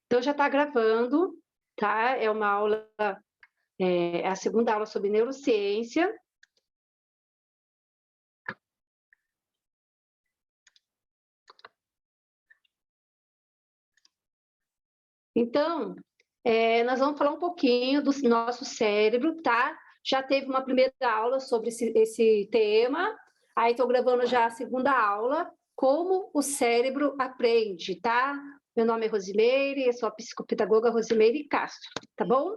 Então, já está gravando, tá? É uma aula, é a segunda aula sobre neurociência. Então, nós vamos falar um pouquinho do nosso cérebro, tá? Já teve uma primeira aula sobre esse tema, aí estou gravando já a segunda aula, como o cérebro aprende, tá? Meu nome é Rosimeire, eu sou a psicopedagoga Rosimeire Castro, tá bom?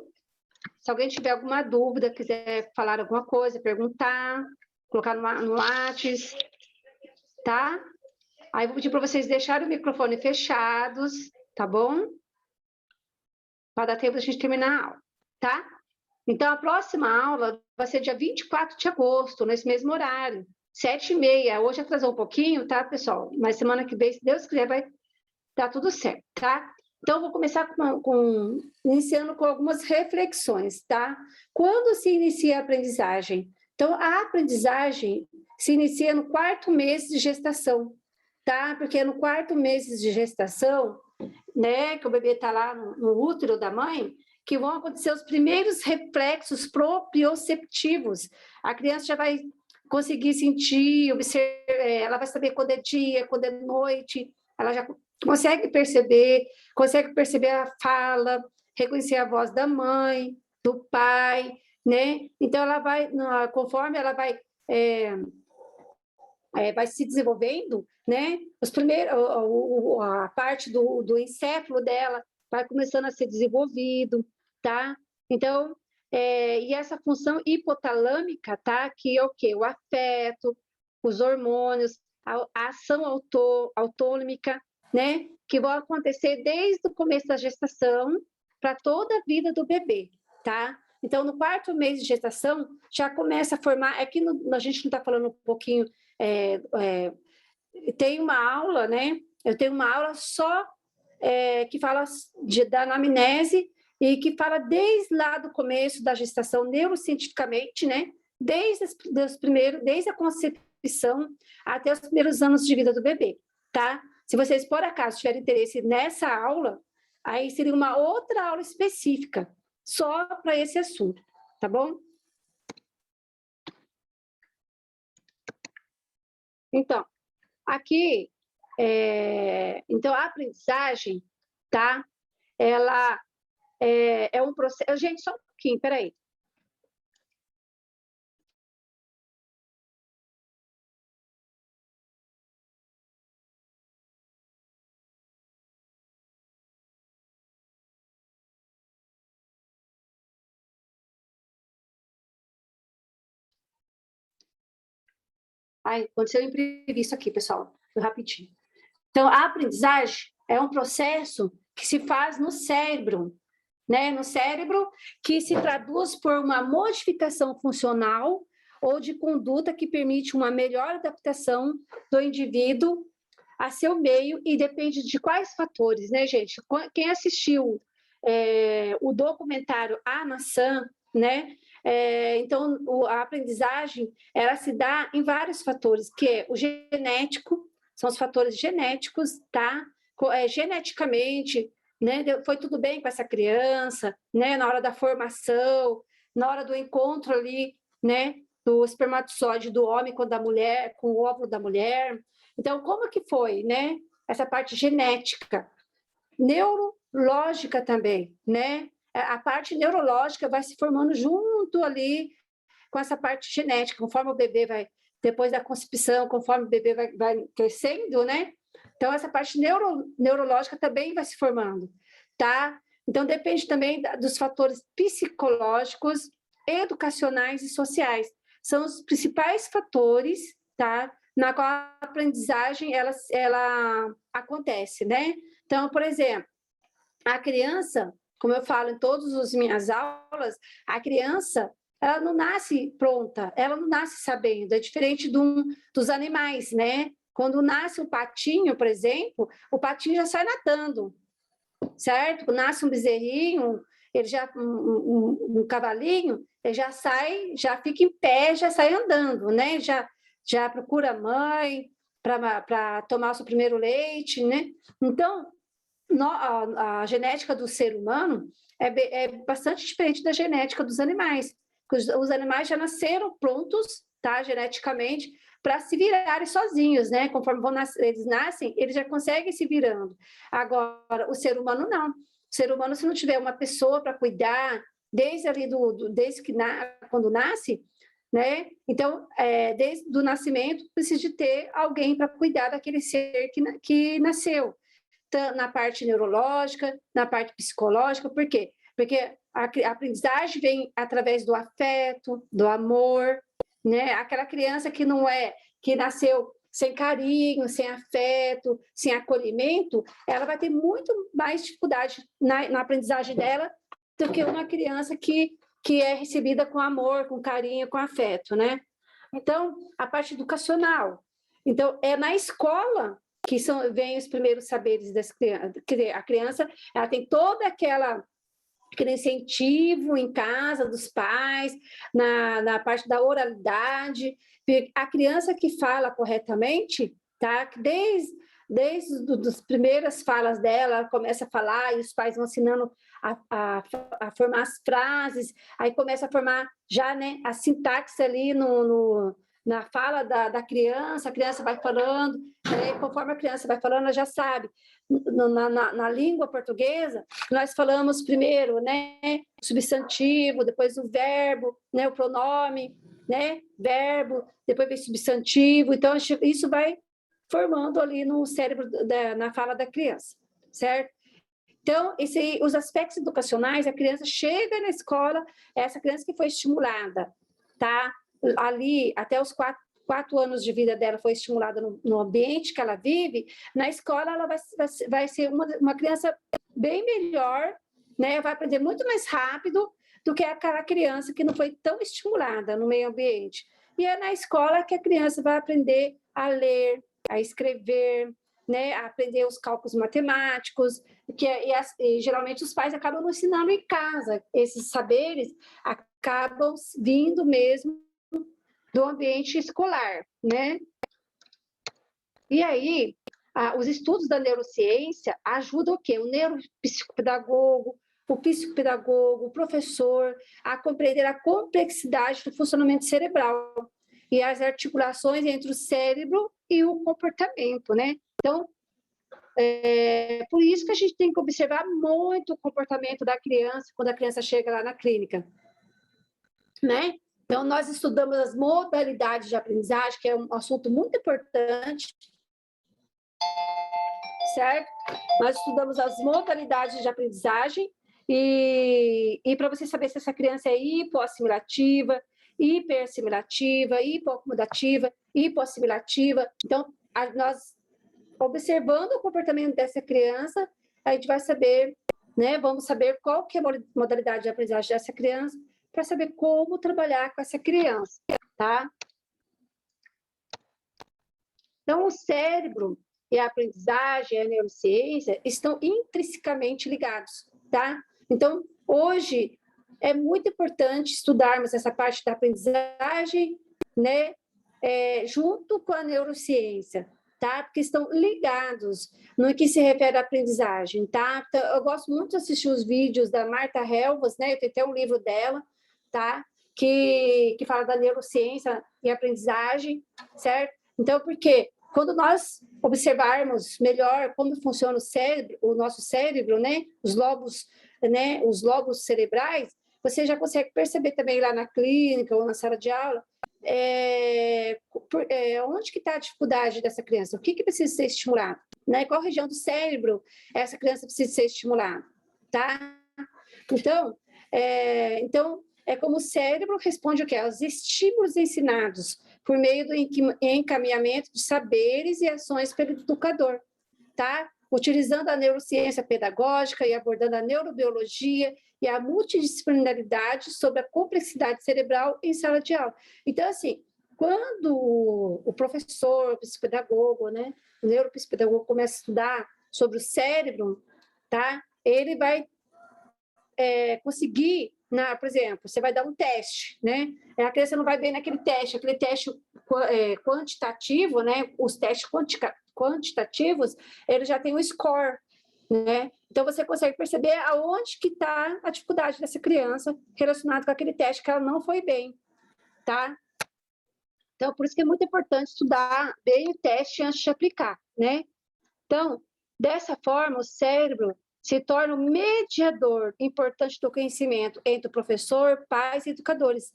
Se alguém tiver alguma dúvida, quiser falar alguma coisa, perguntar, colocar no Lattes, tá? Aí eu vou pedir para vocês deixarem o microfone fechados, tá bom? Para dar tempo da gente terminar a aula, tá? Então, a próxima aula vai ser dia 24 de agosto, nesse mesmo horário, 7h30. Hoje atrasou um pouquinho, tá, pessoal? Mas semana que vem, se Deus quiser, vai dar tudo certo, tá? Então, vou começar iniciando com algumas reflexões, tá? Quando se inicia a aprendizagem? Então, a aprendizagem se inicia no 4º mês de gestação, tá? Porque no 4º mês de gestação, né, que o bebê está lá no útero da mãe, que vão acontecer os primeiros reflexos proprioceptivos. A criança já vai conseguir sentir, ela vai saber quando é dia, quando é noite, ela já consegue perceber a fala, reconhecer a voz da mãe, do pai, né? Então, ela vai, conforme ela vai se desenvolvendo, né? A parte do encéfalo dela vai começando a ser desenvolvido, tá? Então, e essa função hipotalâmica, tá? Que é o quê? O afeto, os hormônios, a ação autônomica, né? Que vão acontecer desde o começo da gestação para toda a vida do bebê, tá? Então, no 4º mês de gestação, já começa a formar. Aqui a gente não está falando um pouquinho. Tem uma aula, né? Eu tenho uma aula só que fala da anamnese e que fala desde lá do começo da gestação, neurocientificamente, né? Desde a concepção até os primeiros anos de vida do bebê, tá? Se vocês, por acaso, tiverem interesse nessa aula, aí seria uma outra aula específica, só para esse assunto, tá bom? Então, aqui, então, a aprendizagem, tá? Ela é um processo... Gente, só um pouquinho, peraí. Ai, aconteceu um imprevisto aqui, pessoal. Foi rapidinho. Então, a aprendizagem é um processo que se faz no cérebro, né? No cérebro, que se traduz por uma modificação funcional ou de conduta que permite uma melhor adaptação do indivíduo a seu meio e depende de quais fatores, né, gente? Quem assistiu o documentário A Maçã, né? Então, a aprendizagem, ela se dá em vários fatores, que é o genético, são os fatores genéticos, tá? Geneticamente, né? Foi tudo bem com essa criança, né? Na hora da formação, na hora do encontro ali, né? Do espermatozoide do homem com o da mulher, com o óvulo da mulher. Então, como que foi, né? Essa parte genética, neurológica também, né? A parte neurológica vai se formando junto ali com essa parte genética, conforme o bebê vai, depois da concepção, conforme o bebê vai crescendo, né? Então, essa parte neurológica também vai se formando, tá? Então, depende também dos fatores psicológicos, educacionais e sociais. São os principais fatores, tá? Na qual a aprendizagem, ela acontece, né? Então, por exemplo, a criança, como eu falo em todas as minhas aulas, a criança, ela não nasce pronta, ela não nasce sabendo, é diferente dos animais, né? Quando nasce um patinho, por exemplo, o patinho já sai nadando, certo? Nasce um bezerrinho, ele já um cavalinho, ele já sai, já fica em pé, já sai andando, né? Já procura a mãe para tomar o seu primeiro leite, né? Então, a genética do ser humano é bastante diferente da genética dos animais. Os animais já nasceram prontos, tá, geneticamente, para se virarem sozinhos, né? Conforme eles nascem, eles já conseguem se virando. Agora, o ser humano não. O ser humano, se não tiver uma pessoa para cuidar, desde ali desde que quando nasce, né? Então, desde o nascimento, precisa de ter alguém para cuidar daquele ser que nasceu, na parte neurológica, na parte psicológica. Por quê? Porque a aprendizagem vem através do afeto, do amor, né? Aquela criança que nasceu sem carinho, sem afeto, sem acolhimento, ela vai ter muito mais dificuldade na aprendizagem dela do que uma criança que é recebida com amor, com carinho, com afeto, né? Então, a parte educacional. Então, é na escola que vem os primeiros saberes das crianças. A criança, ela tem toda aquele incentivo em casa dos pais, na parte da oralidade. A criança que fala corretamente, tá? Desde as primeiras falas dela, ela começa a falar e os pais vão ensinando a formar as frases, aí começa a formar já, né, a sintaxe ali na fala da criança, a criança vai falando, né, conforme a criança vai falando, ela já sabe. Na língua portuguesa, nós falamos primeiro, né, o substantivo, depois o verbo, né, o pronome, né, verbo, depois vem substantivo. Então, isso vai formando ali no cérebro, na fala da criança, certo? Então, os aspectos educacionais, a criança chega na escola, essa criança que foi estimulada, tá? Ali, até os 4 anos de vida dela foi estimulada no ambiente que ela vive, na escola ela vai ser uma criança bem melhor, né? Vai aprender muito mais rápido do que aquela criança que não foi tão estimulada no meio ambiente. E é na escola que a criança vai aprender a ler, a escrever, né, a aprender os cálculos matemáticos, e geralmente os pais acabam não ensinando em casa. Esses saberes acabam vindo mesmo do ambiente escolar, né? E aí, os estudos da neurociência ajudam o quê? O neuropsicopedagogo, o psicopedagogo, o professor, a compreender a complexidade do funcionamento cerebral e as articulações entre o cérebro e o comportamento, né? Então, por isso que a gente tem que observar muito o comportamento da criança quando a criança chega lá na clínica, né? Então, nós estudamos as modalidades de aprendizagem, que é um assunto muito importante, certo? Nós estudamos as modalidades de aprendizagem e para você saber se essa criança é hipoassimilativa, hiperassimilativa, hipoacomodativa, hipoassimilativa. Então, nós observando o comportamento dessa criança, a gente vai saber, né? Vamos saber qual que é a modalidade de aprendizagem dessa criança, para saber como trabalhar com essa criança, tá? Então, o cérebro e a aprendizagem, a neurociência, estão intrinsecamente ligados, tá? Então, hoje, é muito importante estudarmos essa parte da aprendizagem, né? Junto com a neurociência, tá? Porque estão ligados no que se refere à aprendizagem, tá? Então, eu gosto muito de assistir os vídeos da Marta Helvas, né? Eu tenho até um livro dela, tá? Que fala da neurociência e aprendizagem, certo? Então, por quê? Quando nós observarmos melhor como funciona o cérebro, o nosso cérebro, né? Os lobos cerebrais, você já consegue perceber também lá na clínica ou na sala de aula onde que está a dificuldade dessa criança, o que precisa ser estimulado, né? Qual região do cérebro essa criança precisa ser estimulada, tá? Então, é como o cérebro responde o quê? Aos estímulos ensinados por meio do encaminhamento de saberes e ações pelo educador, tá? Utilizando a neurociência pedagógica e abordando a neurobiologia e a multidisciplinaridade sobre a complexidade cerebral em sala de aula. Então, assim, quando o professor, o psicopedagogo, né, o neuropsicopedagogo começa a estudar sobre o cérebro, tá? Ele vai conseguir, por exemplo, você vai dar um teste, né? A criança não vai bem naquele teste, aquele teste quantitativo, né? Os testes quantitativos, ele já tem um score. né? Então, você consegue perceber aonde que está a dificuldade dessa criança relacionada com aquele teste que ela não foi bem, tá? Então, por isso que é muito importante estudar bem o teste antes de aplicar, né? Então, dessa forma, o cérebro se torna um mediador importante do conhecimento entre o professor, pais e educadores,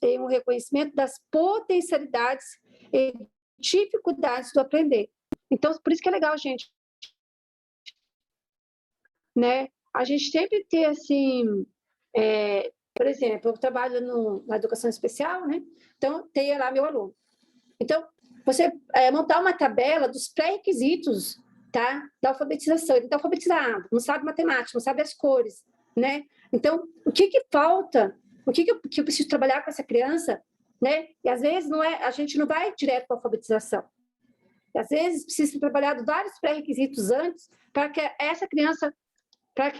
em um reconhecimento das potencialidades e dificuldades do aprender. Então, por isso que é legal, gente, né? A gente sempre ter, assim, por exemplo, eu trabalho na educação especial, né? Então, tem lá meu aluno. Então, você montar uma tabela dos pré-requisitos, tá? Da alfabetização. Ele está alfabetizado, não sabe matemática, não sabe as cores, né? Então, o que falta? O que eu preciso trabalhar com essa criança, né? E às vezes a gente não vai direto para a alfabetização. E, às vezes precisa ser trabalhado vários pré-requisitos antes para que essa criança, para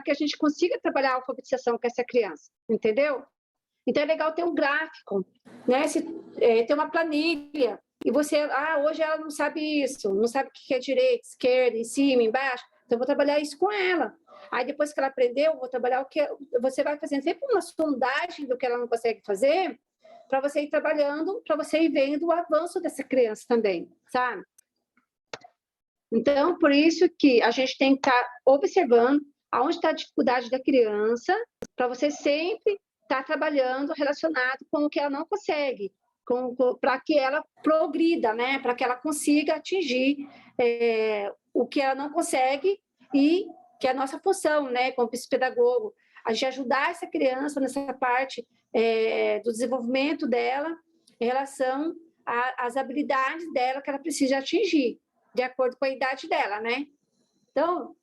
que a gente consiga trabalhar a alfabetização com essa criança, entendeu? Então é legal ter um gráfico, né? Ter uma planilha. E você, hoje ela não sabe isso, não sabe o que é direita, esquerda, em cima, embaixo. Então eu vou trabalhar isso com ela. Aí depois que ela aprendeu, eu vou trabalhar você vai fazendo sempre uma sondagem do que ela não consegue fazer, para você ir trabalhando, para você ir vendo o avanço dessa criança também, sabe? Então, por isso que a gente tem que estar observando aonde está a dificuldade da criança, para você sempre estar trabalhando relacionado com o que ela não consegue, para que ela progrida, né? Para que ela consiga atingir o que ela não consegue e que é a nossa função, né? Como psicopedagogo, a gente ajudar essa criança nessa parte do desenvolvimento dela em relação às habilidades dela que ela precisa atingir, de acordo com a idade dela, né? Então,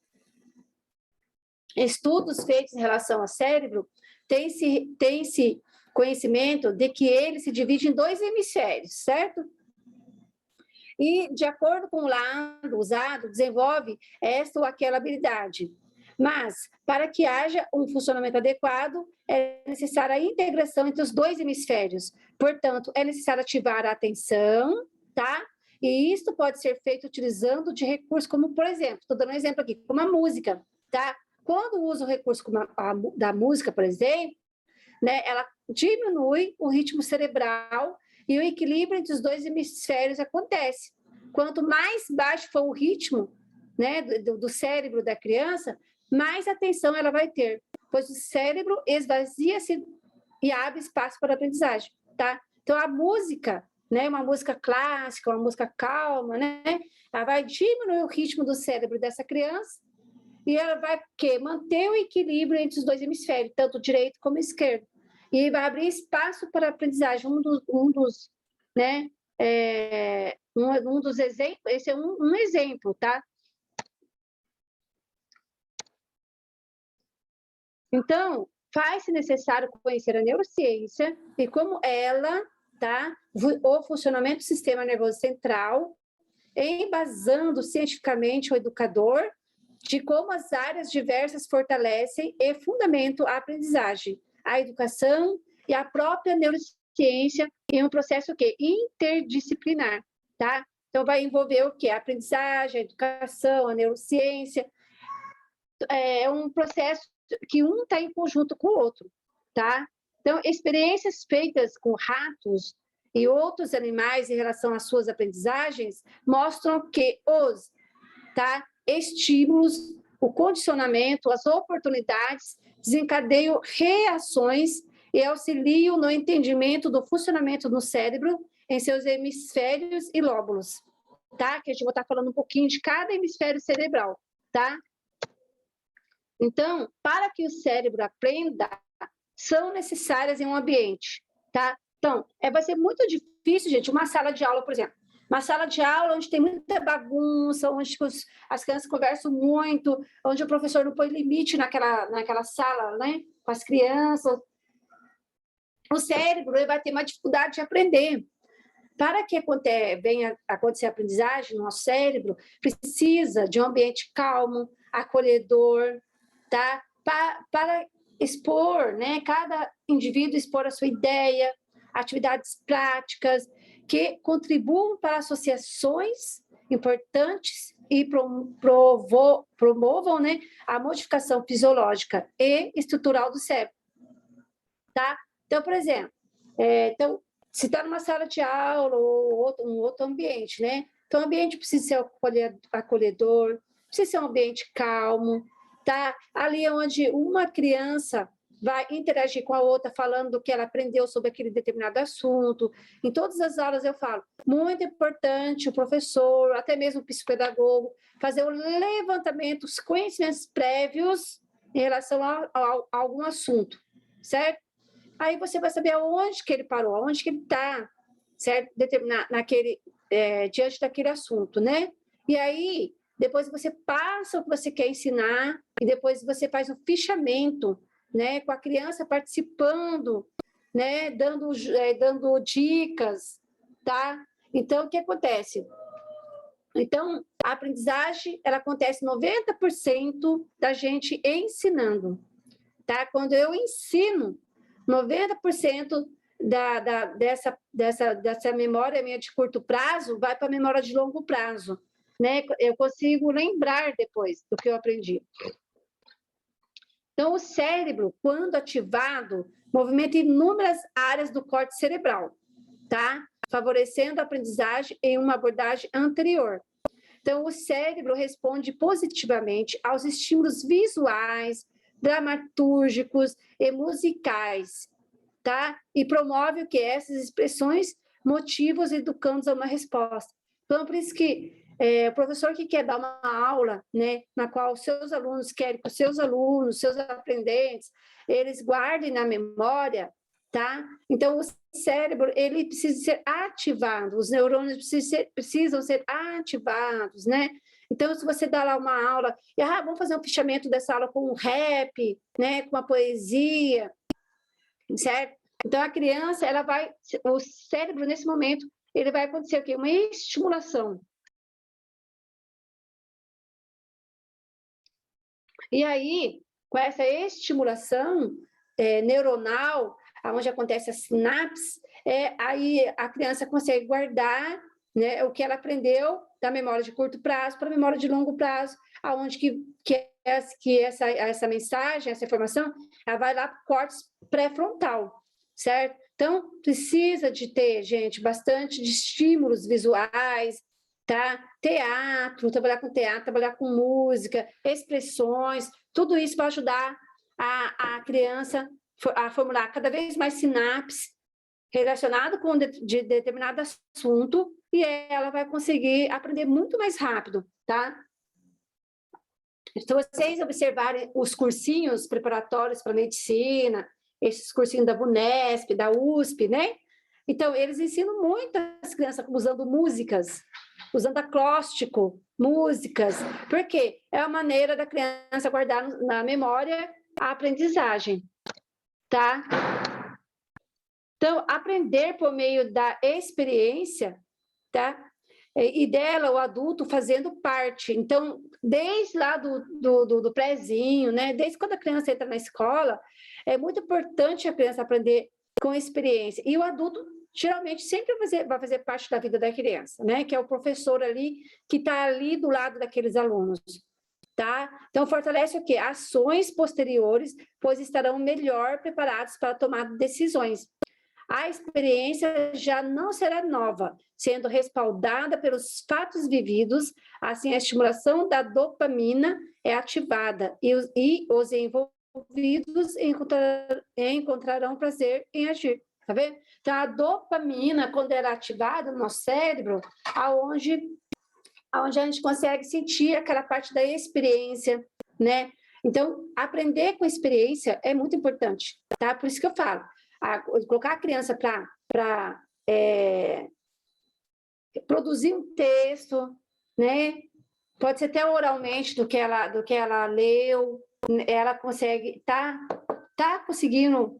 estudos feitos em relação ao cérebro tem-se conhecimento de que ele se divide em 2 hemisférios, certo? E, de acordo com o lado usado, desenvolve esta ou aquela habilidade. Mas, para que haja um funcionamento adequado, é necessária a integração entre os 2 hemisférios. Portanto, é necessário ativar a atenção, tá? E isso pode ser feito utilizando de recursos como, por exemplo, estou dando um exemplo aqui, como a música, tá? Quando usa o recurso da música, por exemplo, né, ela diminui o ritmo cerebral e o equilíbrio entre os 2 hemisférios acontece. Quanto mais baixo for o ritmo, né, do cérebro da criança, mais atenção ela vai ter, pois o cérebro esvazia-se e abre espaço para a aprendizagem, tá? Então, a música, né, uma música clássica, uma música calma, né, ela vai diminuir o ritmo do cérebro dessa criança e ela vai manter o equilíbrio entre os 2 hemisférios, tanto direito como esquerdo. E vai abrir espaço para a aprendizagem. Um dos exemplos, esse é um exemplo, tá? Então, faz-se necessário conhecer a neurociência e como ela, tá? O funcionamento do sistema nervoso central, embasando cientificamente o educador de como as áreas diversas fortalecem e fundamentam a aprendizagem, a educação e a própria neurociência em um processo interdisciplinar, tá? Então, vai envolver o quê? A aprendizagem, a educação, a neurociência. É um processo que um está em conjunto com o outro, tá? Então, experiências feitas com ratos e outros animais em relação às suas aprendizagens mostram que estímulos, o condicionamento, as oportunidades desencadeiam reações e auxiliam no entendimento do funcionamento do cérebro em seus hemisférios e lóbulos, tá? Que a gente vai estar falando um pouquinho de cada hemisfério cerebral, tá? Então, para que o cérebro aprenda, são necessárias em um ambiente, tá? Então, vai ser muito difícil, gente, uma sala de aula, por exemplo. Uma sala de aula onde tem muita bagunça, onde as crianças conversam muito, onde o professor não põe limite naquela sala, né? Com as crianças. O cérebro vai ter uma dificuldade de aprender. Para que venha acontecer a aprendizagem no nosso cérebro, precisa de um ambiente calmo, acolhedor, tá? Para expor, né? Cada indivíduo expor a sua ideia, atividades práticas que contribuam para associações importantes e promovam, né, a modificação fisiológica e estrutural do cérebro, tá? Então, por exemplo, então, se está numa sala de aula ou um outro ambiente, né? Então, o ambiente precisa ser acolhedor, precisa ser um ambiente calmo, tá? Ali onde uma criança vai interagir com a outra, falando do que ela aprendeu sobre aquele determinado assunto. Em todas as aulas eu falo, muito importante o professor, até mesmo o psicopedagogo, fazer o levantamento, os conhecimentos prévios em relação a algum assunto, certo? Aí você vai saber aonde que ele parou, aonde que ele está, certo? Diante daquele assunto, né? E aí, depois você passa o que você quer ensinar e depois você faz um fichamento, né? Com a criança participando, né? Dando dicas, tá? Então, o que acontece? Então, a aprendizagem, ela acontece 90% da gente ensinando, tá? Quando eu ensino, 90% dessa memória minha de curto prazo vai para a memória de longo prazo, né? Eu consigo lembrar depois do que eu aprendi. Então, o cérebro, quando ativado, movimenta inúmeras áreas do córtex cerebral, tá? Favorecendo a aprendizagem em uma abordagem anterior. Então, o cérebro responde positivamente aos estímulos visuais, dramatúrgicos e musicais, tá? E promove o que? Essas expressões, motivos educandos a uma resposta. Então, por isso que o professor que quer dar uma aula, né, na qual os seus alunos querem que os seus alunos, seus aprendentes, eles guardem na memória, tá? Então, o cérebro, ele precisa ser ativado, os neurônios precisam ser ativados, né? Então, se você dá lá uma aula, vamos fazer um fichamento dessa aula com um rap, né, com uma poesia, certo? Então, a criança, o cérebro, nesse momento, ele vai acontecer o quê? Uma estimulação. E aí, com essa estimulação neuronal, onde acontece a sinapse, aí a criança consegue guardar, né, o que ela aprendeu da memória de curto prazo para a memória de longo prazo, aonde que essa mensagem, essa informação, ela vai lá para o córtex pré-frontal, certo? Então, precisa de ter, gente, bastante de estímulos visuais, tá? Teatro, trabalhar com música, expressões, tudo isso vai ajudar a criança a formular cada vez mais sinapses relacionadas com de determinado assunto e ela vai conseguir aprender muito mais rápido, tá? Se vocês observarem os cursinhos preparatórios para medicina, esses cursinhos da Unesp, da USP, né? Então, eles ensinam muito as crianças usando músicas, usando acróstico, músicas, porque é a maneira da criança guardar na memória a aprendizagem, tá? Então, aprender por meio da experiência, tá? E dela, o adulto fazendo parte. Então, desde lá do prézinho, né? Desde quando a criança entra na escola, é muito importante a criança aprender com experiência. E o adulto, geralmente, sempre vai fazer parte da vida da criança, né? Que é o professor ali, que está ali do lado daqueles alunos, tá? Então, fortalece o quê? Ações posteriores, pois estarão melhor preparados para tomar decisões. A experiência já não será nova, sendo respaldada pelos fatos vividos, assim a estimulação da dopamina é ativada e os envolvidos encontrarão prazer em agir, tá vendo? Então, a dopamina, quando ela é ativada no nosso cérebro, onde a gente consegue sentir aquela parte da experiência, né? Então, aprender com experiência é muito importante, tá? Por isso que eu falo, colocar a criança para produzir um texto, né? Pode ser até oralmente do que ela leu, ela consegue tá conseguindo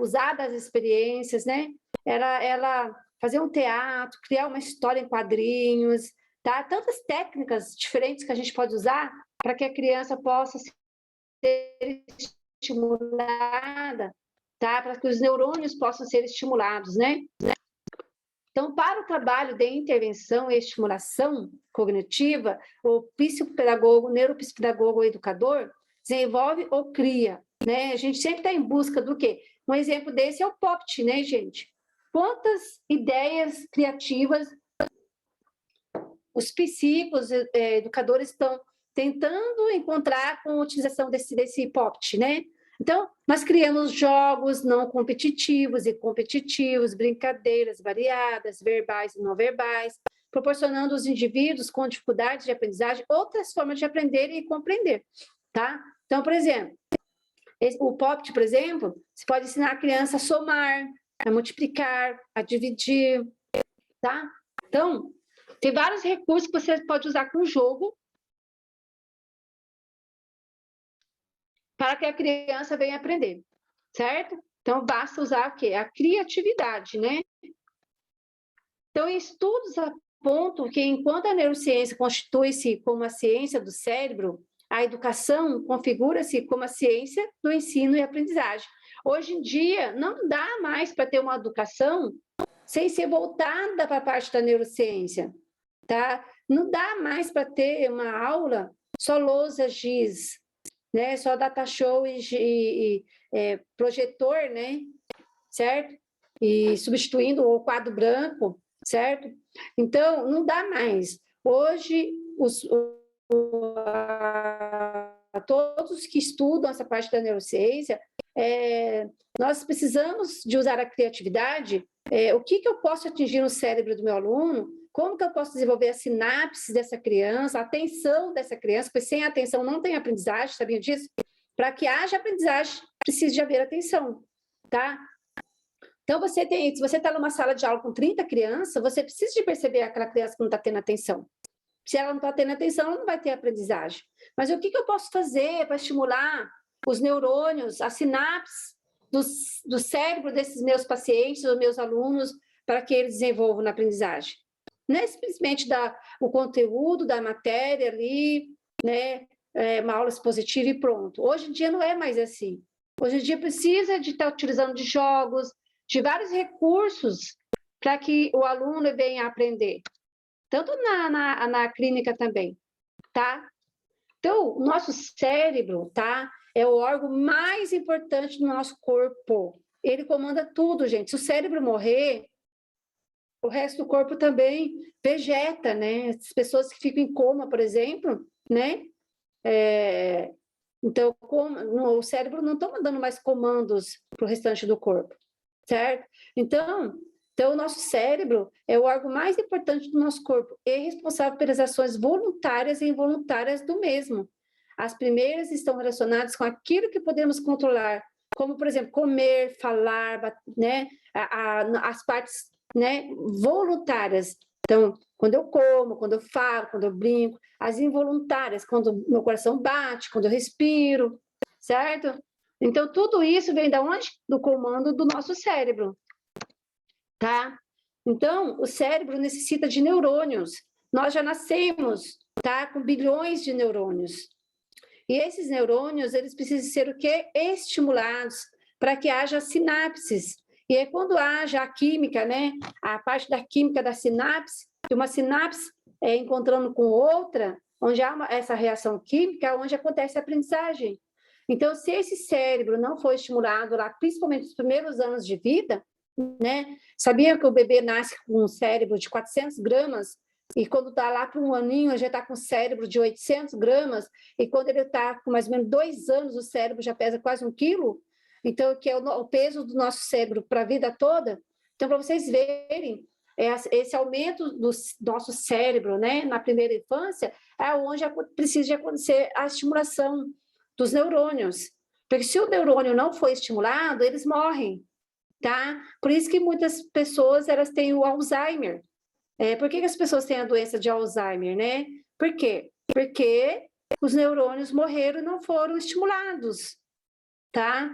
usar das experiências, né? Ela fazer um teatro, criar uma história em quadrinhos, tá? Tantas técnicas diferentes que a gente pode usar para que a criança possa ser estimulada, tá? Para que os neurônios possam ser estimulados, né? Então, para o trabalho de intervenção e estimulação, cognitiva, o psicopedagogo, o neuropsicopedagogo, o educador, desenvolve ou cria, né? A gente sempre está em busca do quê? Um exemplo desse é o POPT, né, gente? Quantas ideias criativas os psicólogos, educadores estão tentando encontrar com a utilização desse POPT, né? Então, nós criamos jogos não competitivos e competitivos, brincadeiras variadas, verbais e não verbais, proporcionando aos indivíduos com dificuldades de aprendizagem outras formas de aprender e compreender, tá? Então, por exemplo, o POPT, por exemplo, você pode ensinar a criança a somar, a multiplicar, a dividir, tá? Então, tem vários recursos que você pode usar com o jogo para que a criança venha aprender, certo? Então, basta usar o quê? A criatividade, né? Então, estudos apontam que, enquanto a neurociência constitui-se como a ciência do cérebro, a educação configura-se como a ciência do ensino e aprendizagem. Hoje em dia, não dá mais para ter uma educação sem ser voltada para a parte da neurociência, tá? Não dá mais para ter uma aula só lousa giz, né? Só data show e projetor, né? Certo? E substituindo o quadro branco, certo? Então, não dá mais. Hoje, todos que estudam essa parte da neurociência, nós precisamos de usar a criatividade. O que eu posso atingir no cérebro do meu aluno? Como que eu posso desenvolver a sinapse dessa criança, a atenção dessa criança, porque sem atenção não tem aprendizagem, sabiam disso? Para que haja aprendizagem, precisa de haver atenção, tá? Então, se você está numa sala de aula com 30 crianças, você precisa de perceber aquela criança que não está tendo atenção. Se ela não está tendo atenção, ela não vai ter aprendizagem. Mas o que eu posso fazer para estimular os neurônios, a sinapse do cérebro desses meus pacientes, dos meus alunos, para que eles desenvolvam na aprendizagem? Não é simplesmente dar o conteúdo da matéria ali, né? Uma aula expositiva e pronto. Hoje em dia não é mais assim. Hoje em dia precisa de estar utilizando de jogos, de vários recursos para que o aluno venha aprender. Tanto na clínica também, tá? Então, o nosso cérebro, tá? É o órgão mais importante do nosso corpo. Ele comanda tudo, gente. Se o cérebro morrer, o resto do corpo também vegeta, né? As pessoas que ficam em coma, por exemplo, né? Então, o cérebro não está mandando mais comandos para o restante do corpo, certo? Então, o nosso cérebro é o órgão mais importante do nosso corpo e responsável pelas ações voluntárias e involuntárias do mesmo. As primeiras estão relacionadas com aquilo que podemos controlar, como, por exemplo, comer, falar, né? As partes, né, voluntárias. Então, quando eu como, quando eu falo, quando eu brinco. As involuntárias, quando meu coração bate, quando eu respiro, certo? Então, tudo isso vem de onde? Do comando do nosso cérebro, tá? Então, o cérebro necessita de neurônios. Nós já nascemos, tá? Com bilhões de neurônios. E esses neurônios, eles precisam ser o quê? Estimulados para que haja sinapses. E aí, quando haja a química, né? A parte da química da sinapse, que uma sinapse encontrando com outra, onde há essa reação química, onde acontece a aprendizagem. Então, se esse cérebro não for estimulado lá, principalmente nos primeiros anos de vida, né? Sabia que o bebê nasce com um cérebro de 400 gramas e quando está lá para um aninho já está com um cérebro de 800 gramas e quando ele está com mais ou menos 2 anos o cérebro já pesa quase 1 quilo, então que é o peso do nosso cérebro para a vida toda. Então, para vocês verem, esse aumento do nosso cérebro, né, na primeira infância, é onde precisa de acontecer a estimulação dos neurônios, porque se o neurônio não for estimulado, eles morrem, tá? Por isso que muitas pessoas, elas têm o Alzheimer. Por que as pessoas têm a doença de Alzheimer, né? Por quê? Porque os neurônios morreram e não foram estimulados, tá?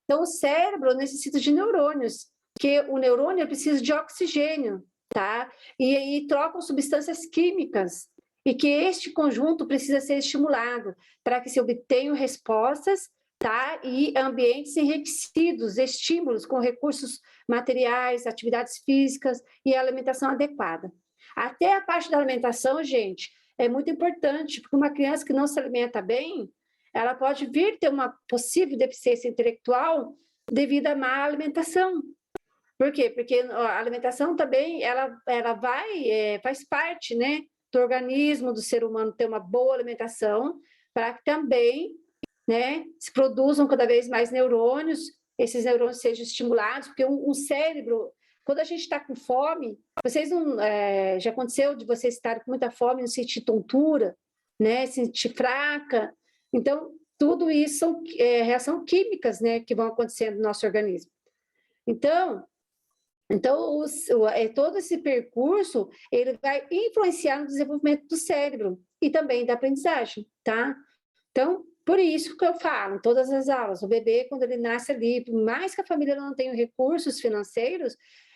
Então, o cérebro necessita de neurônios, porque o neurônio precisa de oxigênio, tá? E trocam substâncias químicas, e que este conjunto precisa ser estimulado para que se obtenham respostas, tá? E ambientes enriquecidos, estímulos com recursos materiais, atividades físicas e alimentação adequada. Até a parte da alimentação, gente, é muito importante, porque uma criança que não se alimenta bem, ela pode vir ter uma possível deficiência intelectual devido à má alimentação. Por quê? Porque a alimentação também, ela faz parte, né, do organismo do ser humano ter uma boa alimentação, para que também, né, se produzam cada vez mais neurônios, esses neurônios sejam estimulados, porque um cérebro, quando a gente está com fome, vocês não, já aconteceu de vocês estarem com muita fome, não sentir tontura, né, sentir fraca, então tudo isso são reações químicas, né, que vão acontecendo no nosso organismo. Então todo esse percurso, ele vai influenciar no desenvolvimento do cérebro e também da aprendizagem, tá? Então, por isso que eu falo, em todas as aulas, o bebê, quando ele nasce ali, por mais que a família não tenha recursos financeiros,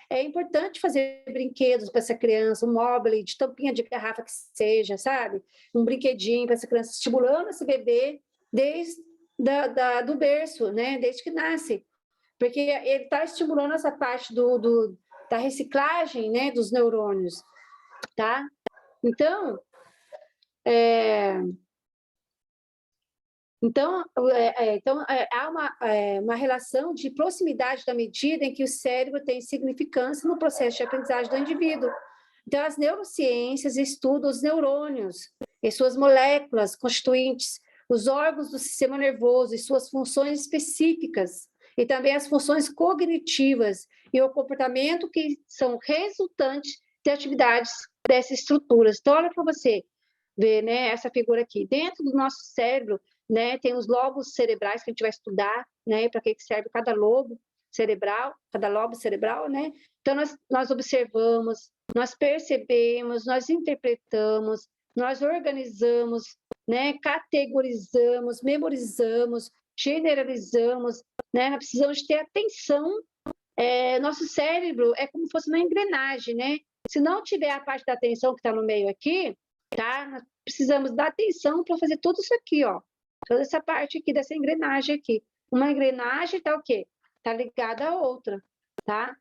é importante fazer brinquedos para essa criança, um móvel de tampinha de garrafa que seja, sabe? Um brinquedinho para essa criança, estimulando esse bebê desde do berço, né? Desde que nasce. Porque ele está estimulando essa parte da reciclagem, né? Dos neurônios, tá? Então, há uma relação de proximidade da medida em que o cérebro tem significância no processo de aprendizagem do indivíduo. Então, as neurociências estudam os neurônios e suas moléculas constituintes, os órgãos do sistema nervoso e suas funções específicas, e também as funções cognitivas e o comportamento que são resultantes de atividades dessas estruturas. Então, olha para você ver, né, essa figura aqui. Dentro do nosso cérebro, né, tem os lobos cerebrais que a gente vai estudar, né, para que serve cada lobo cerebral, né? Então, nós observamos, nós percebemos, nós interpretamos, nós organizamos, né, categorizamos, memorizamos, generalizamos, né? Nós precisamos de ter atenção. Nosso cérebro é como se fosse uma engrenagem, né? Se não tiver a parte da atenção que está no meio aqui, tá? Nós precisamos dar atenção para fazer tudo isso aqui, ó. Toda essa parte aqui dessa engrenagem aqui. Uma engrenagem tá o quê? Tá ligada à outra, tá?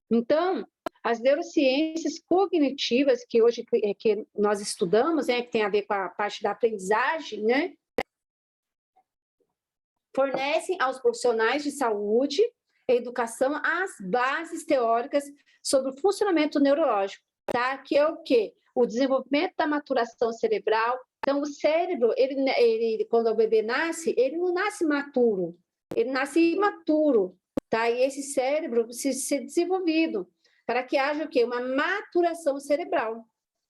Então, as neurociências cognitivas que hoje que nós estudamos, né, que tem a ver com a parte da aprendizagem, né, fornecem aos profissionais de saúde e educação as bases teóricas sobre o funcionamento neurológico, tá? Que é o quê? O desenvolvimento da maturação cerebral. Então, o cérebro, quando o bebê nasce, ele não nasce maturo, ele nasce imaturo, tá? E esse cérebro precisa ser desenvolvido para que haja o quê? Uma maturação cerebral,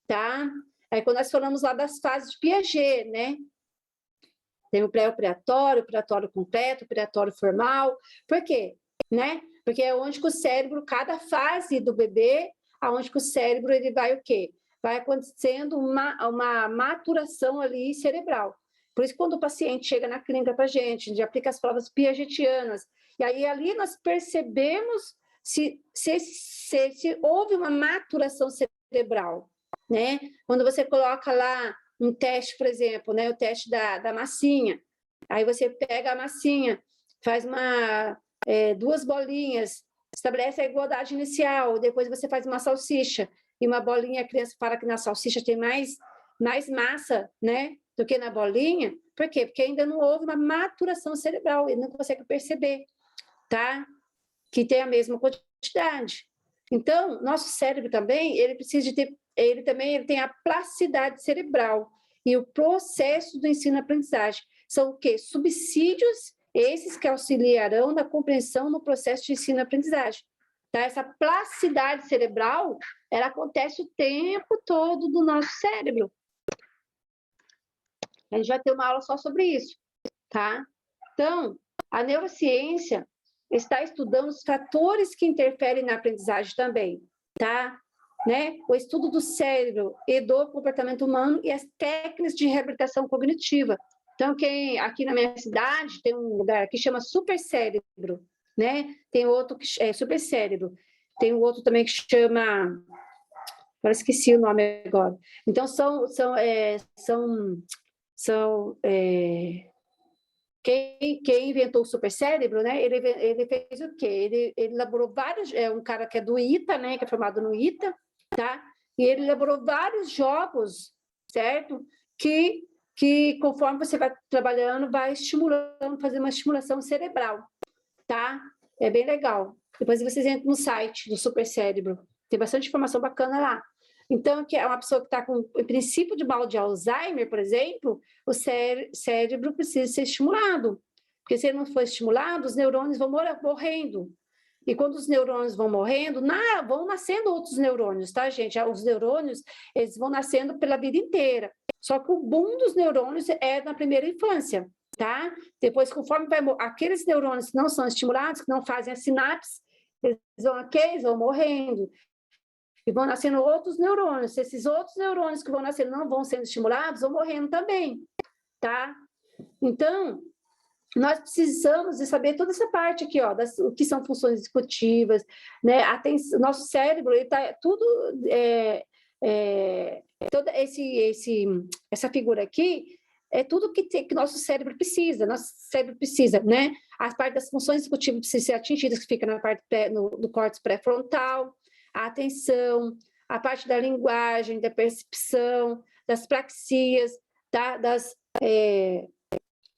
tá? Aí, quando nós falamos lá das fases de Piaget, né? Tem o pré-operatório, o operatório completo, o operatório formal. Por quê? Né? Porque é onde que o cérebro, cada fase do bebê, aonde que o cérebro ele vai o quê? Vai acontecendo uma maturação ali cerebral. Por isso, quando o paciente chega na clínica para a gente aplica as provas piagetianas, e aí ali nós percebemos se houve uma maturação cerebral, né? Quando você coloca lá um teste, por exemplo, né, o teste da massinha, aí você pega a massinha, faz duas bolinhas, estabelece a igualdade inicial, depois você faz uma salsicha, e uma bolinha, a criança fala que na salsicha tem mais massa, né, do que na bolinha. Por quê? Porque ainda não houve uma maturação cerebral, ele não consegue perceber, tá? Que tem a mesma quantidade. Então, nosso cérebro também, ele precisa de ter, ele tem a plasticidade cerebral e o processo do ensino-aprendizagem. São o quê? Subsídios, esses que auxiliarão na compreensão no processo de ensino-aprendizagem. Tá? Essa plasticidade cerebral, ela acontece o tempo todo do nosso cérebro. A gente vai ter uma aula só sobre isso, tá? Então, a neurociência está estudando os fatores que interferem na aprendizagem também, tá? Né? O estudo do cérebro e do comportamento humano e as técnicas de reabilitação cognitiva. Então, aqui na minha cidade tem um lugar que chama Supercérebro, né? Tem outro que é Supercérebro. Tem um outro também que chama... Agora esqueci o nome agora. Então, quem inventou o supercérebro, né? Ele fez o quê? Ele elaborou vários, um cara que é do ITA, né? Que é formado no ITA, tá? E ele elaborou vários jogos, certo? Que conforme você vai trabalhando, vai estimulando, fazer uma estimulação cerebral, tá? É bem legal. Depois vocês entram no site do supercérebro, tem bastante informação bacana lá. Então, que é uma pessoa que está com o princípio de mal de Alzheimer, por exemplo, o cérebro precisa ser estimulado, porque se ele não for estimulado, os neurônios vão morrendo. E quando os neurônios vão morrendo, vão nascendo outros neurônios, tá, gente? Os neurônios, eles vão nascendo pela vida inteira. Só que o boom dos neurônios é na primeira infância, tá? Depois, conforme aqueles neurônios que não são estimulados, que não fazem a sinapse, eles vão morrendo. E vão nascendo outros neurônios. Se esses outros neurônios que vão nascendo não vão sendo estimulados, vão morrendo também, tá? Então, nós precisamos de saber toda essa parte aqui, ó, o que são funções executivas, né? Nosso cérebro, ele tá tudo, toda essa figura aqui é tudo que nosso cérebro precisa, né? A parte das funções executivas precisam ser atingidas, que fica na parte do córtex pré-frontal, a atenção, a parte da linguagem, da percepção, das praxias, das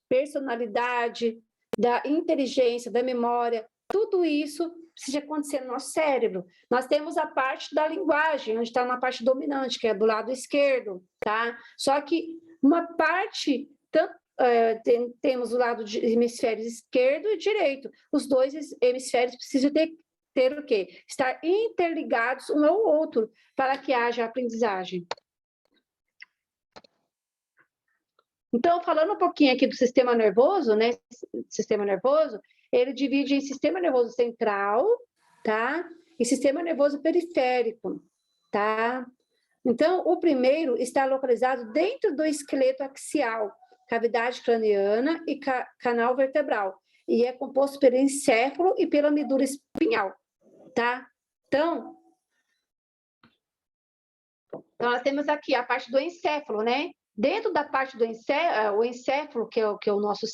personalidade, da inteligência, da memória, tudo isso precisa acontecer no nosso cérebro. Nós temos a parte da linguagem, onde está na parte dominante, que é do lado esquerdo, tá? Só que uma parte, temos o lado de hemisfério esquerdo e direito. Os dois hemisférios precisam ter o quê? Estar interligados um ao outro para que haja aprendizagem. Então, falando um pouquinho aqui do sistema nervoso, né? Sistema nervoso, ele divide em sistema nervoso central, tá? E sistema nervoso periférico, tá? Então, o primeiro está localizado dentro do esqueleto axial, cavidade craniana e canal vertebral, e é composto pelo encéfalo e pela medula espinhal, tá? Então, nós temos aqui a parte do encéfalo, né? Dentro da parte do encéfalo, que é o nosso,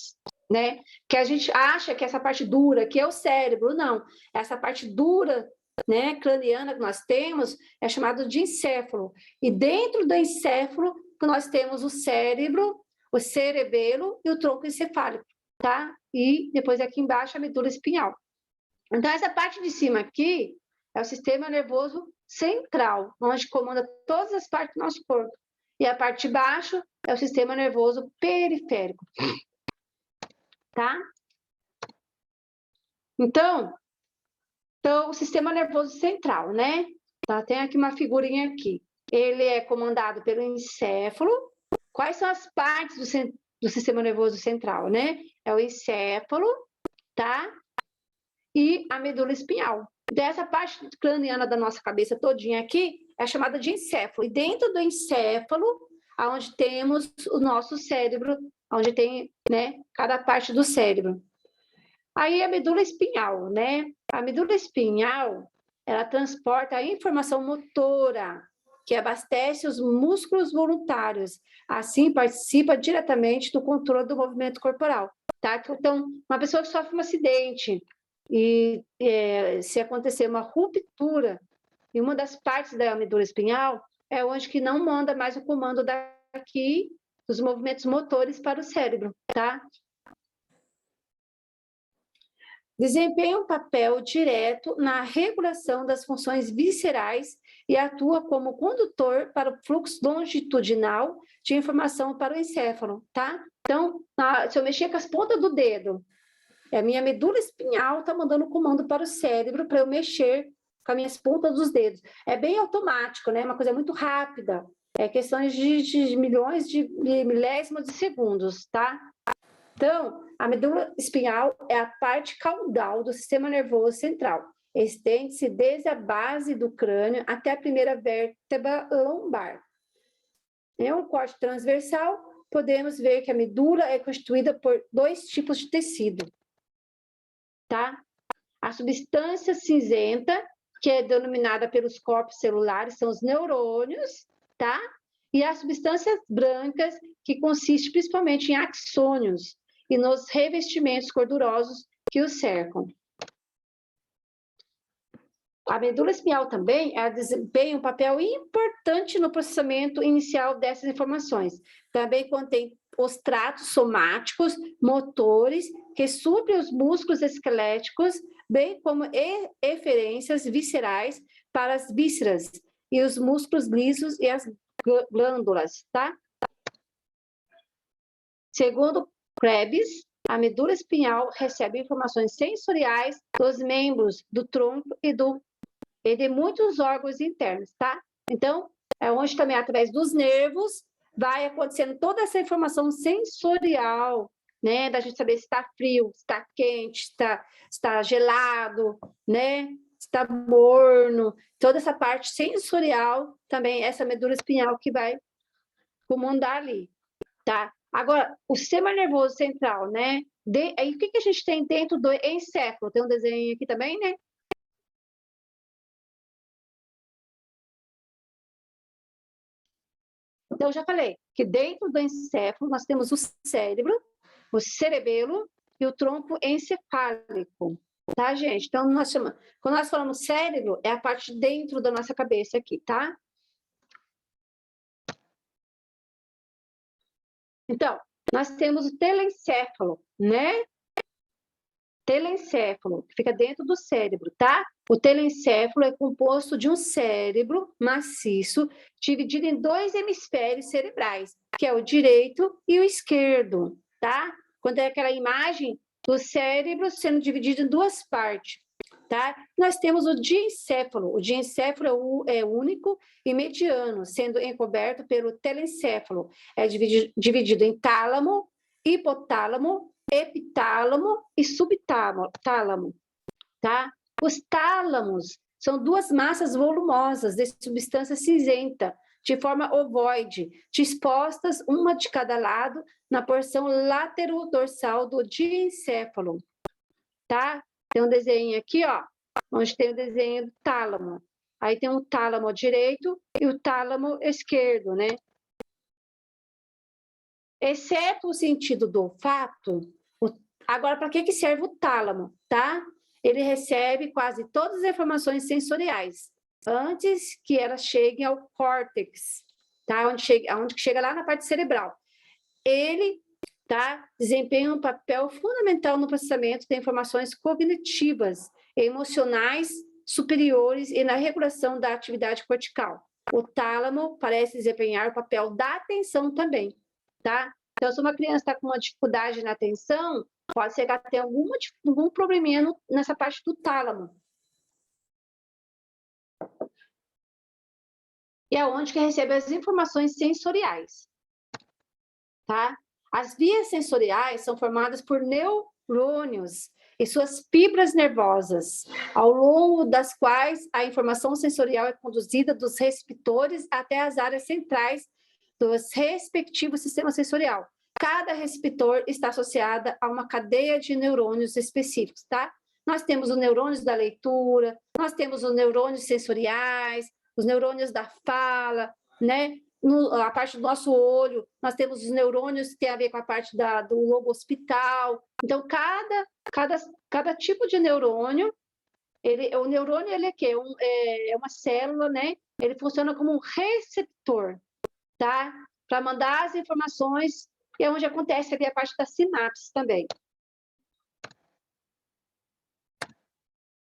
né? Que a gente acha que essa parte dura, que é o cérebro, não. Essa parte dura, né, craniana que nós temos, é chamado de encéfalo. E dentro do encéfalo, nós temos o cérebro, o cerebelo e o tronco encefálico, tá? E depois aqui embaixo a medula espinhal. Então, essa parte de cima aqui é o sistema nervoso central, onde comanda todas as partes do nosso corpo. E a parte de baixo é o sistema nervoso periférico. Tá? Então, o sistema nervoso central, né? Tá? Tem aqui uma figurinha aqui. Ele é comandado pelo encéfalo. Quais são as partes do sistema nervoso central, né? É o encéfalo, tá? E a medula espinhal. Dessa parte craniana da nossa cabeça todinha aqui, é chamada de encéfalo. E dentro do encéfalo, onde temos o nosso cérebro, onde tem, né, cada parte do cérebro. Aí a medula espinhal, né? A medula espinhal, ela transporta a informação motora, que abastece os músculos voluntários. Assim, participa diretamente do controle do movimento corporal. Tá? Então, uma pessoa que sofre um acidente e se acontecer uma ruptura em uma das partes da medula espinhal, é onde que não manda mais o comando daqui dos movimentos motores para o cérebro, tá? Desempenha um papel direto na regulação das funções viscerais e atua como condutor para o fluxo longitudinal de informação para o encéfalo, tá? Então, se eu mexer com as pontas do dedo, a minha medula espinhal está mandando comando para o cérebro para eu mexer com as minhas pontas dos dedos. É bem automático, né? Uma coisa muito rápida. É questões de milhões de milésimos de segundos, tá? Então, a medula espinhal é a parte caudal do sistema nervoso central. Estende-se desde a base do crânio até a primeira vértebra lombar. Em um corte transversal, podemos ver que a medula é constituída por dois tipos de tecido. Tá? A substância cinzenta, que é denominada pelos corpos celulares, são os neurônios, tá? E as substâncias brancas, que consiste principalmente em axônios. e nos revestimentos gordurosos que os cercam. A medula espinhal também desempenha um papel importante no processamento inicial dessas informações. Também contém os tratos somáticos, motores, que suprem os músculos esqueléticos, bem como eferências viscerais para as vísceras e os músculos lisos e as glândulas, tá? Segundo Krebs, a medula espinhal recebe informações sensoriais dos membros do tronco e de muitos órgãos internos, tá? Então, é onde também, através dos nervos, vai acontecendo toda essa informação sensorial, né? Da gente saber se está frio, se está quente, se está gelado, né? Se está morno. Toda essa parte sensorial, também, essa medula espinhal que vai comandar ali, tá? Agora, o sistema nervoso central, né? Aí, o que a gente tem dentro do encéfalo? Tem um desenho aqui também, né? Então, eu já falei que dentro do encéfalo nós temos o cérebro, o cerebelo e o tronco encefálico, tá, gente? Então, quando nós falamos cérebro, é a parte de dentro da nossa cabeça aqui, tá? Então, nós temos o telencéfalo, né? Telencéfalo, que fica dentro do cérebro, tá? O telencéfalo é composto de um cérebro maciço, dividido em 2 hemisférios cerebrais, que é o direito e o esquerdo, tá? Quando é aquela imagem do cérebro sendo dividido em 2 partes, tá? Nós temos o diencéfalo. O diencéfalo é único e mediano, sendo encoberto pelo telencéfalo. É dividido em tálamo, hipotálamo, epitálamo e subtálamo, tá? Os tálamos são 2 massas volumosas de substância cinzenta, de forma ovoide, dispostas uma de cada lado na porção látero-dorsal do diencéfalo, tá? Tem um desenho aqui, ó, onde tem o desenho do tálamo. Aí tem o tálamo direito e o tálamo esquerdo, né? Exceto o sentido do olfato. Agora, para que serve o tálamo, tá? Ele recebe quase todas as informações sensoriais, antes que elas cheguem ao córtex, tá? Onde chega lá na parte cerebral. Ele, tá? Desempenha um papel fundamental no processamento de informações cognitivas, emocionais, superiores e na regulação da atividade cortical. O tálamo parece desempenhar o papel da atenção também, tá? Então, se uma criança está com uma dificuldade na atenção, pode ser que ela tenha algum probleminha nessa parte do tálamo. E é onde que recebe as informações sensoriais, tá? As vias sensoriais são formadas por neurônios e suas fibras nervosas, ao longo das quais a informação sensorial é conduzida dos receptores até as áreas centrais dos respectivos sistemas sensorial. Cada receptor está associado a uma cadeia de neurônios específicos, tá? Nós temos os neurônios da leitura, nós temos os neurônios sensoriais, os neurônios da fala, né? A parte do nosso olho, nós temos os neurônios que tem a ver com a parte do lobo occipital. Então, cada tipo de neurônio, o neurônio ele é quê? É uma célula, né? Ele funciona como um receptor, tá? Para mandar as informações, e é onde acontece ali a parte da sinapse também.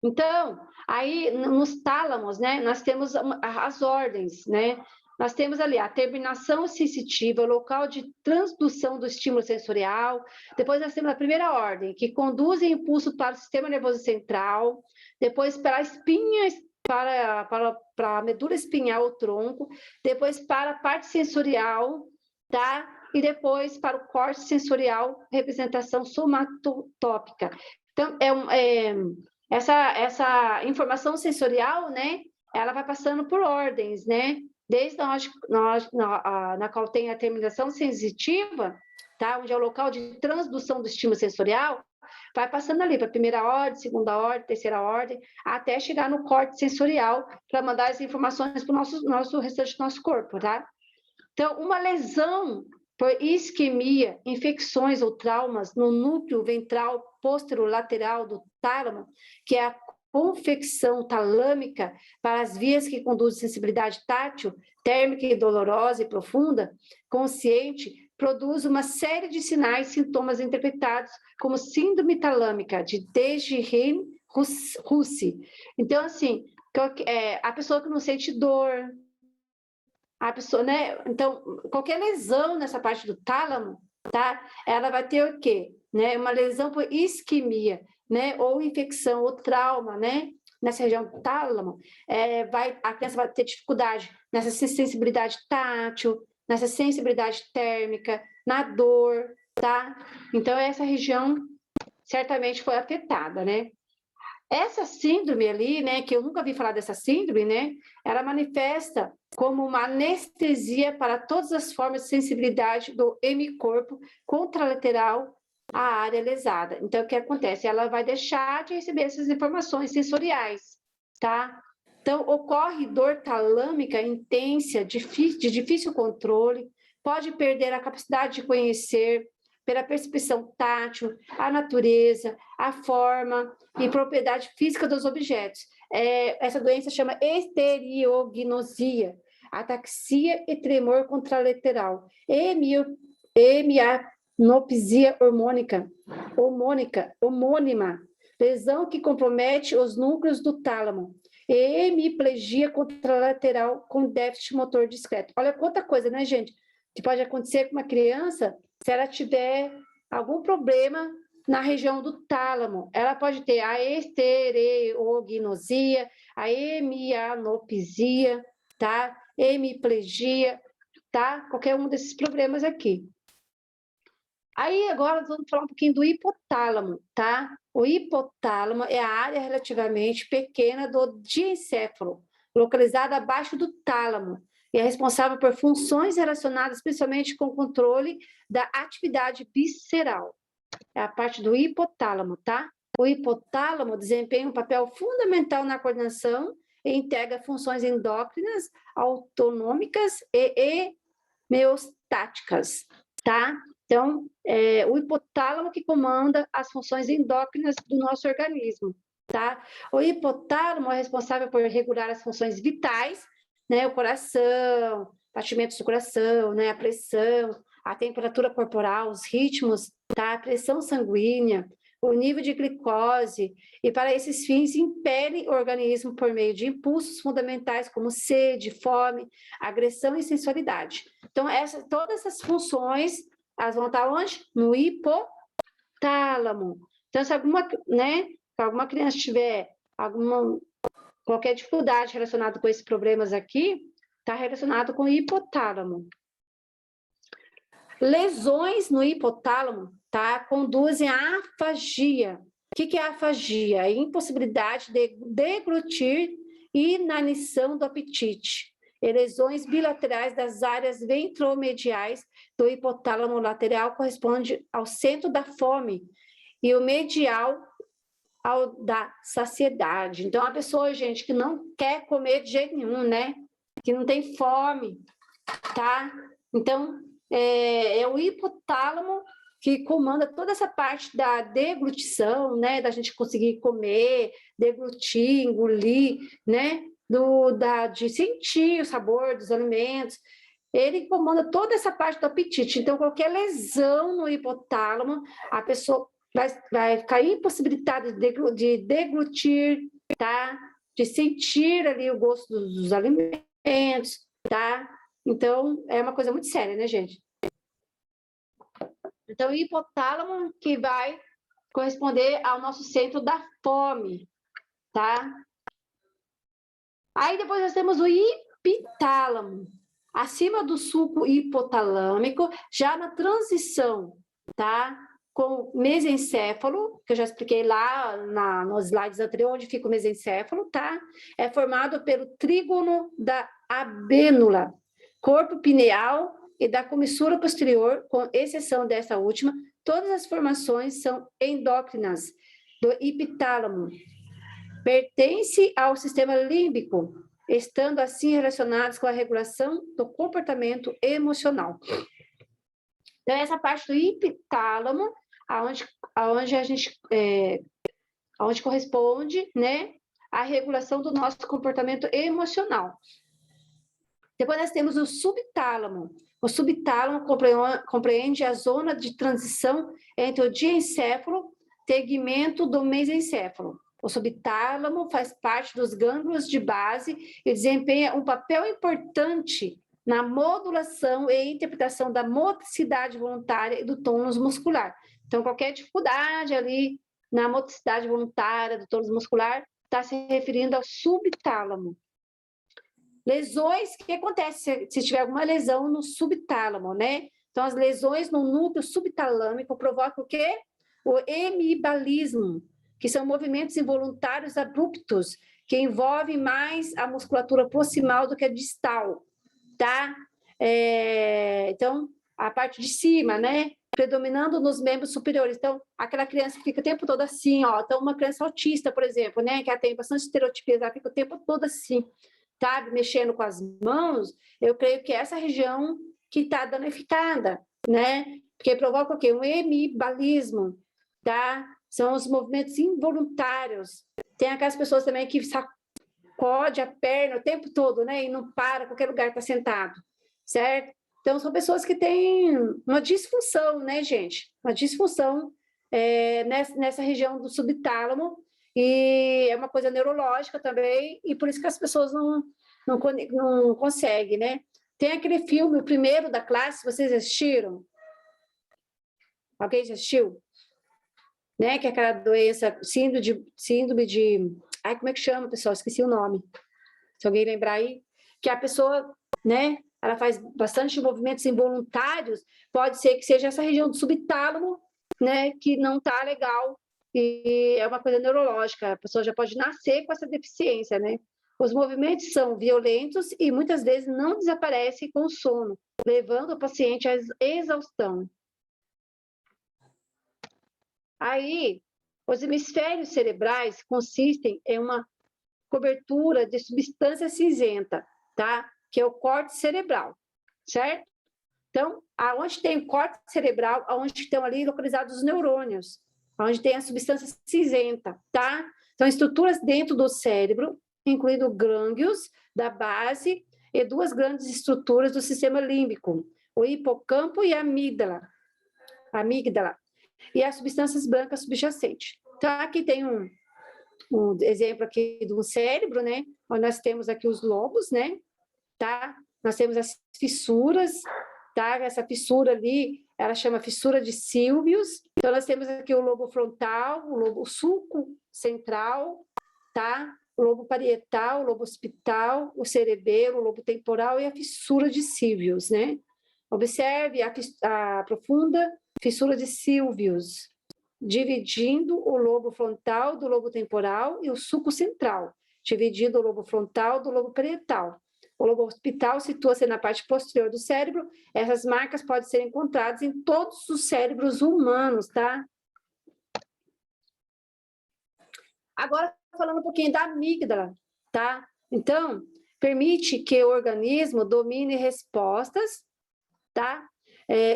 Então, aí nos tálamos, né, nós temos as ordens, né? Nós temos ali a terminação sensitiva, o local de transdução do estímulo sensorial. Depois nós temos a primeira ordem, que conduz o impulso para o sistema nervoso central. Depois para a espinha, para a medula espinhal, o tronco. Depois para a parte sensorial, tá? E depois para o corte sensorial, representação somatotópica. Então, essa informação sensorial, né, ela vai passando por ordens, né? Desde na qual tem a terminação sensitiva, tá? Onde é o local de transdução do estímulo sensorial, vai passando ali para a primeira ordem, segunda ordem, terceira ordem, até chegar no corte sensorial para mandar as informações para o restante do nosso corpo, tá? Então, uma lesão, por isquemia, infecções ou traumas no núcleo ventral posterolateral do tálamo, que é a confecção talâmica para as vias que conduzem à sensibilidade tátil, térmica e dolorosa e profunda, consciente, produz uma série de sinais e sintomas interpretados como síndrome talâmica de Dejerine-Roussy. Então, assim, a pessoa que não sente dor, a pessoa, né? Então, qualquer lesão nessa parte do tálamo, tá? Ela vai ter o quê? Né? Uma lesão por isquemia, né? Ou infecção, ou trauma, né? Nessa região do tálamo, a criança vai ter dificuldade nessa sensibilidade tátil, nessa sensibilidade térmica, na dor, tá? Então, essa região certamente foi afetada, né? Essa síndrome ali, né, que eu nunca vi falar dessa síndrome, né, ela manifesta como uma anestesia para todas as formas de sensibilidade do hemicorpo contralateral à área lesada. Então, o que acontece? Ela vai deixar de receber essas informações sensoriais, tá? Então, ocorre dor talâmica intensa, de difícil controle, pode perder a capacidade de conhecer pela percepção tátil, a natureza, a forma e propriedade física dos objetos. Essa doença chama estereognosia, ataxia e tremor contralateral, hemianopsia homônima, lesão que compromete os núcleos do tálamo, hemiplegia contralateral com déficit motor discreto. Olha quanta coisa, né, gente? Que pode acontecer com uma criança se ela tiver algum problema na região do tálamo. Ela pode ter a estereognosia, a hemianopsia, tá? Hemiplegia, tá? Qualquer um desses problemas aqui. Aí, agora, vamos falar um pouquinho do hipotálamo, tá? O hipotálamo é a área relativamente pequena do diencéfalo, localizada abaixo do tálamo, e é responsável por funções relacionadas principalmente com o controle da atividade visceral. É a parte do hipotálamo, tá? O hipotálamo desempenha um papel fundamental na coordenação e integra funções endócrinas, autonômicas e homeostáticas, tá? Então, o hipotálamo que comanda as funções endócrinas do nosso organismo, tá? O hipotálamo é responsável por regular as funções vitais, né? O coração, batimentos do coração, né? A pressão, a temperatura corporal, os ritmos, tá? A pressão sanguínea, o nível de glicose, e para esses fins impele o organismo por meio de impulsos fundamentais como sede, fome, agressão e sensualidade. Então, todas essas funções, elas vão estar onde? No hipotálamo. Então, se alguma criança tiver qualquer dificuldade relacionada com esses problemas aqui, está relacionado com o hipotálamo. Lesões no hipotálamo, tá, conduzem à afagia. O que é a afagia? A impossibilidade de deglutir e inanição do apetite. E lesões bilaterais das áreas ventromediais do hipotálamo lateral corresponde ao centro da fome e o medial ao da saciedade. Então, a pessoa, gente, que não quer comer de jeito nenhum, né? Que não tem fome, tá? Então, é o hipotálamo que comanda toda essa parte da deglutição, né? Da gente conseguir comer, deglutir, engolir, né? De sentir o sabor dos alimentos. Ele comanda toda essa parte do apetite. Então, qualquer lesão no hipotálamo, a pessoa vai ficar impossibilitada de deglutir, tá? De sentir ali o gosto dos alimentos, tá? Então, é uma coisa muito séria, né, gente? Então, o hipotálamo que vai corresponder ao nosso centro da fome, tá? Aí, depois nós temos o hipotálamo, acima do sulco hipotalâmico, já na transição, tá? Com o mesencéfalo, que eu já expliquei lá nos slides anteriores, onde fica o mesencéfalo, tá? É formado pelo trígono da abênula, corpo pineal e da comissura posterior, com exceção dessa última, todas as formações são endócrinas do hipotálamo. Pertence ao sistema límbico, estando assim relacionados com a regulação do comportamento emocional. Então, essa parte do hipotálamo, aonde a gente, aonde corresponde, né, à regulação do nosso comportamento emocional. Depois nós temos o subtálamo. O subtálamo compreende a zona de transição entre o diencéfalo e tegmento do mesencéfalo. O subtálamo faz parte dos gânglios de base e desempenha um papel importante na modulação e interpretação da motricidade voluntária e do tônus muscular. Então, qualquer dificuldade ali na motricidade voluntária, do tônus muscular, está se referindo ao subtálamo. Lesões, o que acontece se tiver alguma lesão no subtálamo, né? Então, as lesões no núcleo subtalâmico provocam o quê? O hemibalismo, que são movimentos involuntários abruptos, que envolvem mais a musculatura proximal do que a distal, tá? Então, a parte de cima, né? Predominando nos membros superiores. Então, aquela criança que fica o tempo todo assim, ó. Então, uma criança autista, por exemplo, né? Que ela tem bastante estereotipias, ela fica o tempo todo assim, sabe? Mexendo com as mãos. Eu creio que é essa região que está danificada, né? Porque provoca o quê? Um hemibalismo, tá? São os movimentos involuntários. Tem aquelas pessoas também que sacode a perna o tempo todo, né? E não para, qualquer lugar está sentado, certo? Então, são pessoas que têm uma disfunção, né, gente? Uma disfunção nessa região do subtálamo, e é uma coisa neurológica também, e por isso que as pessoas não conseguem, né? Tem aquele filme, o primeiro da classe, vocês assistiram? Alguém já assistiu? Né? Que é aquela doença, síndrome de... Ai, como é que chama, pessoal? Esqueci o nome. Se alguém lembrar aí. Que a pessoa, né? Ela faz bastante movimentos involuntários, pode ser que seja essa região do subtálamo, né? Que não está legal, e é uma coisa neurológica. A pessoa já pode nascer com essa deficiência, né? Os movimentos são violentos e muitas vezes não desaparecem com o sono, levando o paciente à exaustão. Aí, os hemisférios cerebrais consistem em uma cobertura de substância cinzenta, tá? Que é o córtex cerebral, certo? Então, aonde tem o córtex cerebral, aonde estão ali localizados os neurônios, onde tem a substância cinzenta, tá? Então, estruturas dentro do cérebro, incluindo gânglios da base e duas grandes estruturas do sistema límbico, o hipocampo e a amígdala. E as substâncias brancas subjacentes. Então, aqui tem um exemplo aqui do cérebro, né? Onde nós temos aqui os lobos, né? Tá? Nós temos as fissuras, tá? Essa fissura ali, ela chama fissura de Sylvius. Então, nós temos aqui o lobo frontal, o sulco central, tá? O lobo parietal, o lobo occipital, o cerebelo, o lobo temporal e a fissura de Sylvius, né? Observe a profunda fissura de Sylvius, dividindo o lobo frontal do lobo temporal e o sulco central, dividindo o lobo frontal do lobo parietal. O lobo occipital situa-se na parte posterior do cérebro. Essas marcas podem ser encontradas em todos os cérebros humanos, tá? Agora, falando um pouquinho da amígdala, tá? Então, permite que o organismo domine respostas, tá?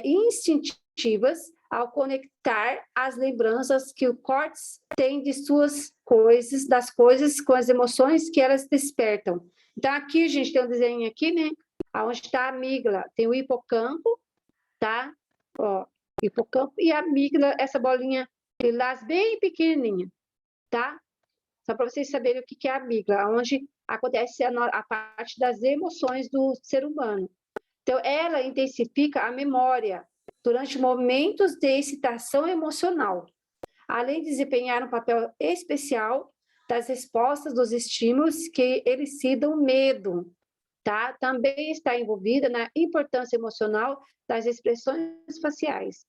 Instintivas, ao conectar as lembranças que o córtex tem de suas coisas, das coisas com as emoções que elas despertam. Então, aqui, a gente tem um desenho aqui, né? Onde está a amígdala, tem o hipocampo, tá? Ó, hipocampo e a amígdala, essa bolinha lilás bem pequenininha, tá? Só para vocês saberem o que é a amígdala, onde acontece a parte das emoções do ser humano. Então, ela intensifica a memória durante momentos de excitação emocional, além de desempenhar um papel especial das respostas dos estímulos que elucidam medo, tá? Também está envolvida na importância emocional das expressões faciais,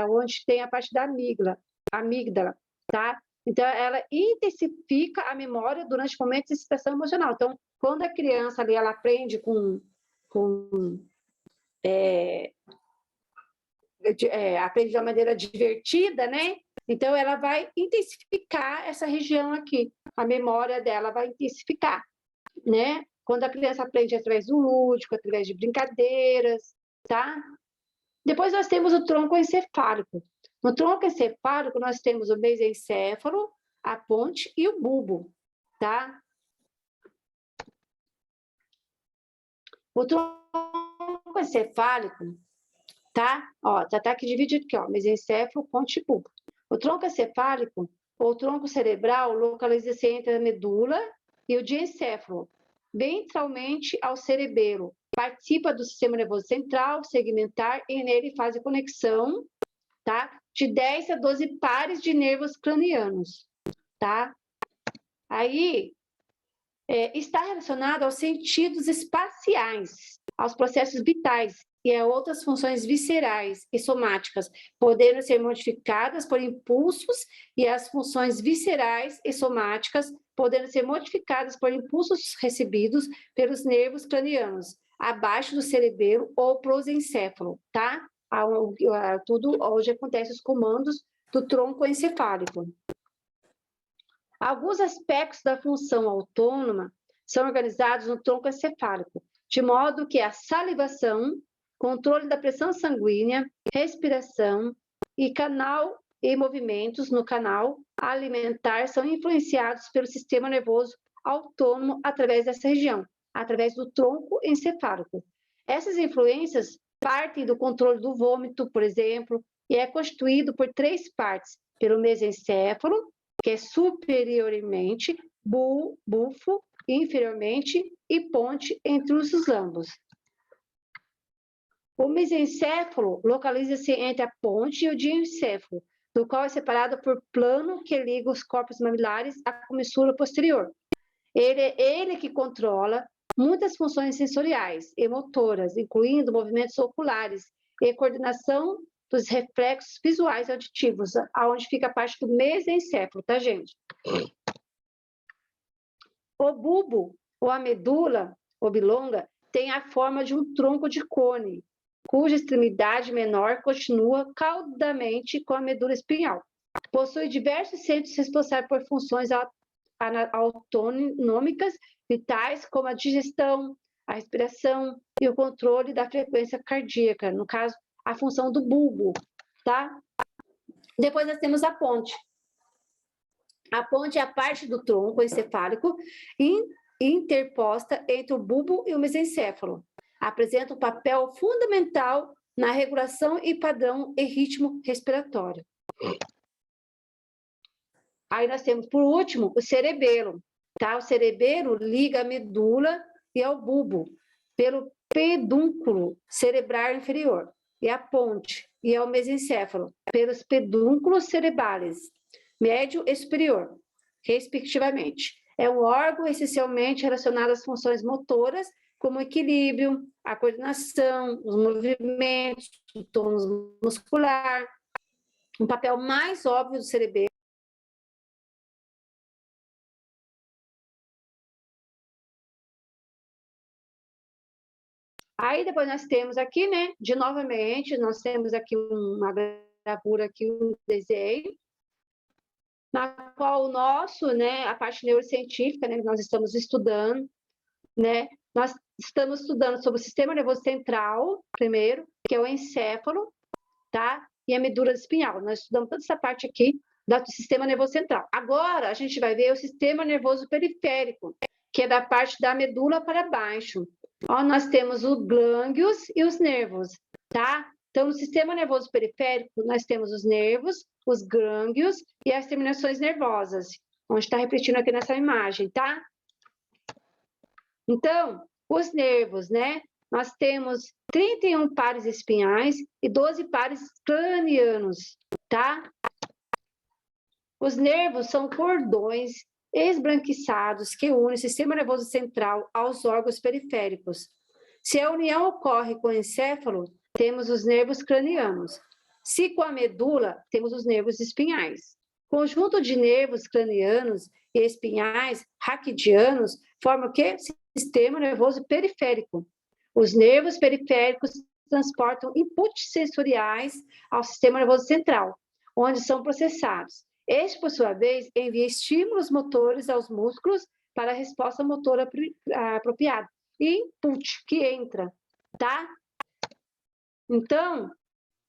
onde tem a parte da amígdala, tá? Então, ela intensifica a memória durante momentos de excitação emocional. Então, quando a criança ali, ela aprende aprende de uma maneira divertida, né? Então, ela vai intensificar essa região aqui. A memória dela vai intensificar, né? Quando a criança aprende através do lúdico, através de brincadeiras, tá? Depois nós temos o tronco encefálico. No tronco encefálico, nós temos o mesencéfalo, a ponte e o bulbo, tá? O tronco encefálico, tá? Ó, tá aqui dividido aqui, ó, mesencéfalo, ponte e bulbo. O tronco encefálico, ou tronco cerebral, localiza-se entre a medula e o diencéfalo, ventralmente ao cerebelo. Participa do sistema nervoso central, segmentar, e nele faz a conexão, tá? De 10 a 12 pares de nervos cranianos, tá? Aí, está relacionado aos sentidos espaciais, aos processos vitais e a outras funções viscerais e somáticas, podendo ser modificadas por impulsos, e as funções viscerais e somáticas podendo ser modificadas por impulsos recebidos pelos nervos cranianos, abaixo do cerebelo ou prosencéfalo, tá? Tudo onde acontece os comandos do tronco encefálico. Alguns aspectos da função autônoma são organizados no tronco encefálico, de modo que a salivação, controle da pressão sanguínea, respiração e canal e movimentos no canal alimentar são influenciados pelo sistema nervoso autônomo através dessa região, através do tronco encefálico. Essas influências partem do controle do vômito, por exemplo, e é constituído por 3 partes, pelo mesencéfalo, que é superiormente, bufo, inferiormente e ponte entre os ambos. O mesencéfalo localiza-se entre a ponte e o diencéfalo, do qual é separado por plano que liga os corpos mamilares à comissura posterior. Ele que controla muitas funções sensoriais e motoras, incluindo movimentos oculares e coordenação dos reflexos visuais e auditivos, aonde fica a parte do mesencéfalo, tá, gente? O bulbo, ou a medula oblonga, tem a forma de um tronco de cone, cuja extremidade menor continua caudamente com a medula espinhal. Possui diversos centros responsáveis por funções autonômicas vitais, como a digestão, a respiração e o controle da frequência cardíaca, no caso, a função do bulbo, tá? Depois nós temos a ponte. A ponte é a parte do tronco encefálico interposta entre o bulbo e o mesencéfalo. Apresenta um papel fundamental na regulação e padrão e ritmo respiratório. Aí nós temos, por último, o cerebelo, tá? O cerebelo liga a medula e ao bulbo pelo pedúnculo cerebral inferior, e a ponte e ao mesencéfalo pelos pedúnculos cerebrais médio e superior, respectivamente. É um órgão essencialmente relacionado às funções motoras, como o equilíbrio, a coordenação, os movimentos, o tônus muscular. Um papel mais óbvio do cerebelo Aí depois nós temos aqui, né, de novamente, nós temos aqui uma gravura, aqui um desenho, na qual o nosso, né, a parte neurocientífica, né, que nós estamos estudando, né, nós estamos estudando sobre o sistema nervoso central, primeiro, que é o encéfalo, tá? E a medula espinhal. Nós estudamos toda essa parte aqui do sistema nervoso central. Agora, a gente vai ver o sistema nervoso periférico, que é da parte da medula para baixo. Ó, nós temos os glândulos e os nervos, tá? Então, no sistema nervoso periférico, nós temos os nervos, os glândulos e as terminações nervosas, onde está repetindo aqui nessa imagem, tá? Então, os nervos, né? Nós temos 31 pares espinhais e 12 pares cranianos, tá? Os nervos são cordões esbranquiçados que unem o sistema nervoso central aos órgãos periféricos. Se a união ocorre com o encéfalo, temos os nervos cranianos. Se com a medula, temos os nervos espinhais. Conjunto de nervos cranianos e espinhais raquidianos forma o quê? Sistema nervoso periférico. Os nervos periféricos transportam inputs sensoriais ao sistema nervoso central, onde são processados. Este, por sua vez, envia estímulos motores aos músculos para a resposta motora apropriada. E input, que entra, tá? Então,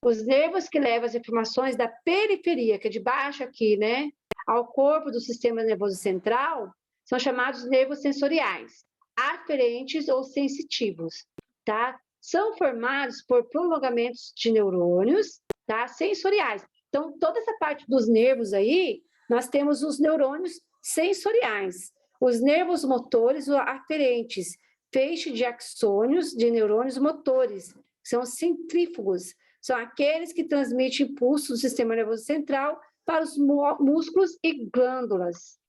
Os nervos que levam as informações da periferia, que é de baixo aqui, né, ao corpo do sistema nervoso central, são chamados nervos sensoriais, aferentes ou sensitivos, tá? São formados por prolongamentos de neurônios, tá? Sensoriais. Então, toda essa parte dos nervos aí, nós temos os neurônios sensoriais, os nervos motores ou aferentes, feixe de axônios de neurônios motores, que são centrífugos, são aqueles que transmitem impulsos do sistema nervoso central para os músculos e glândulas.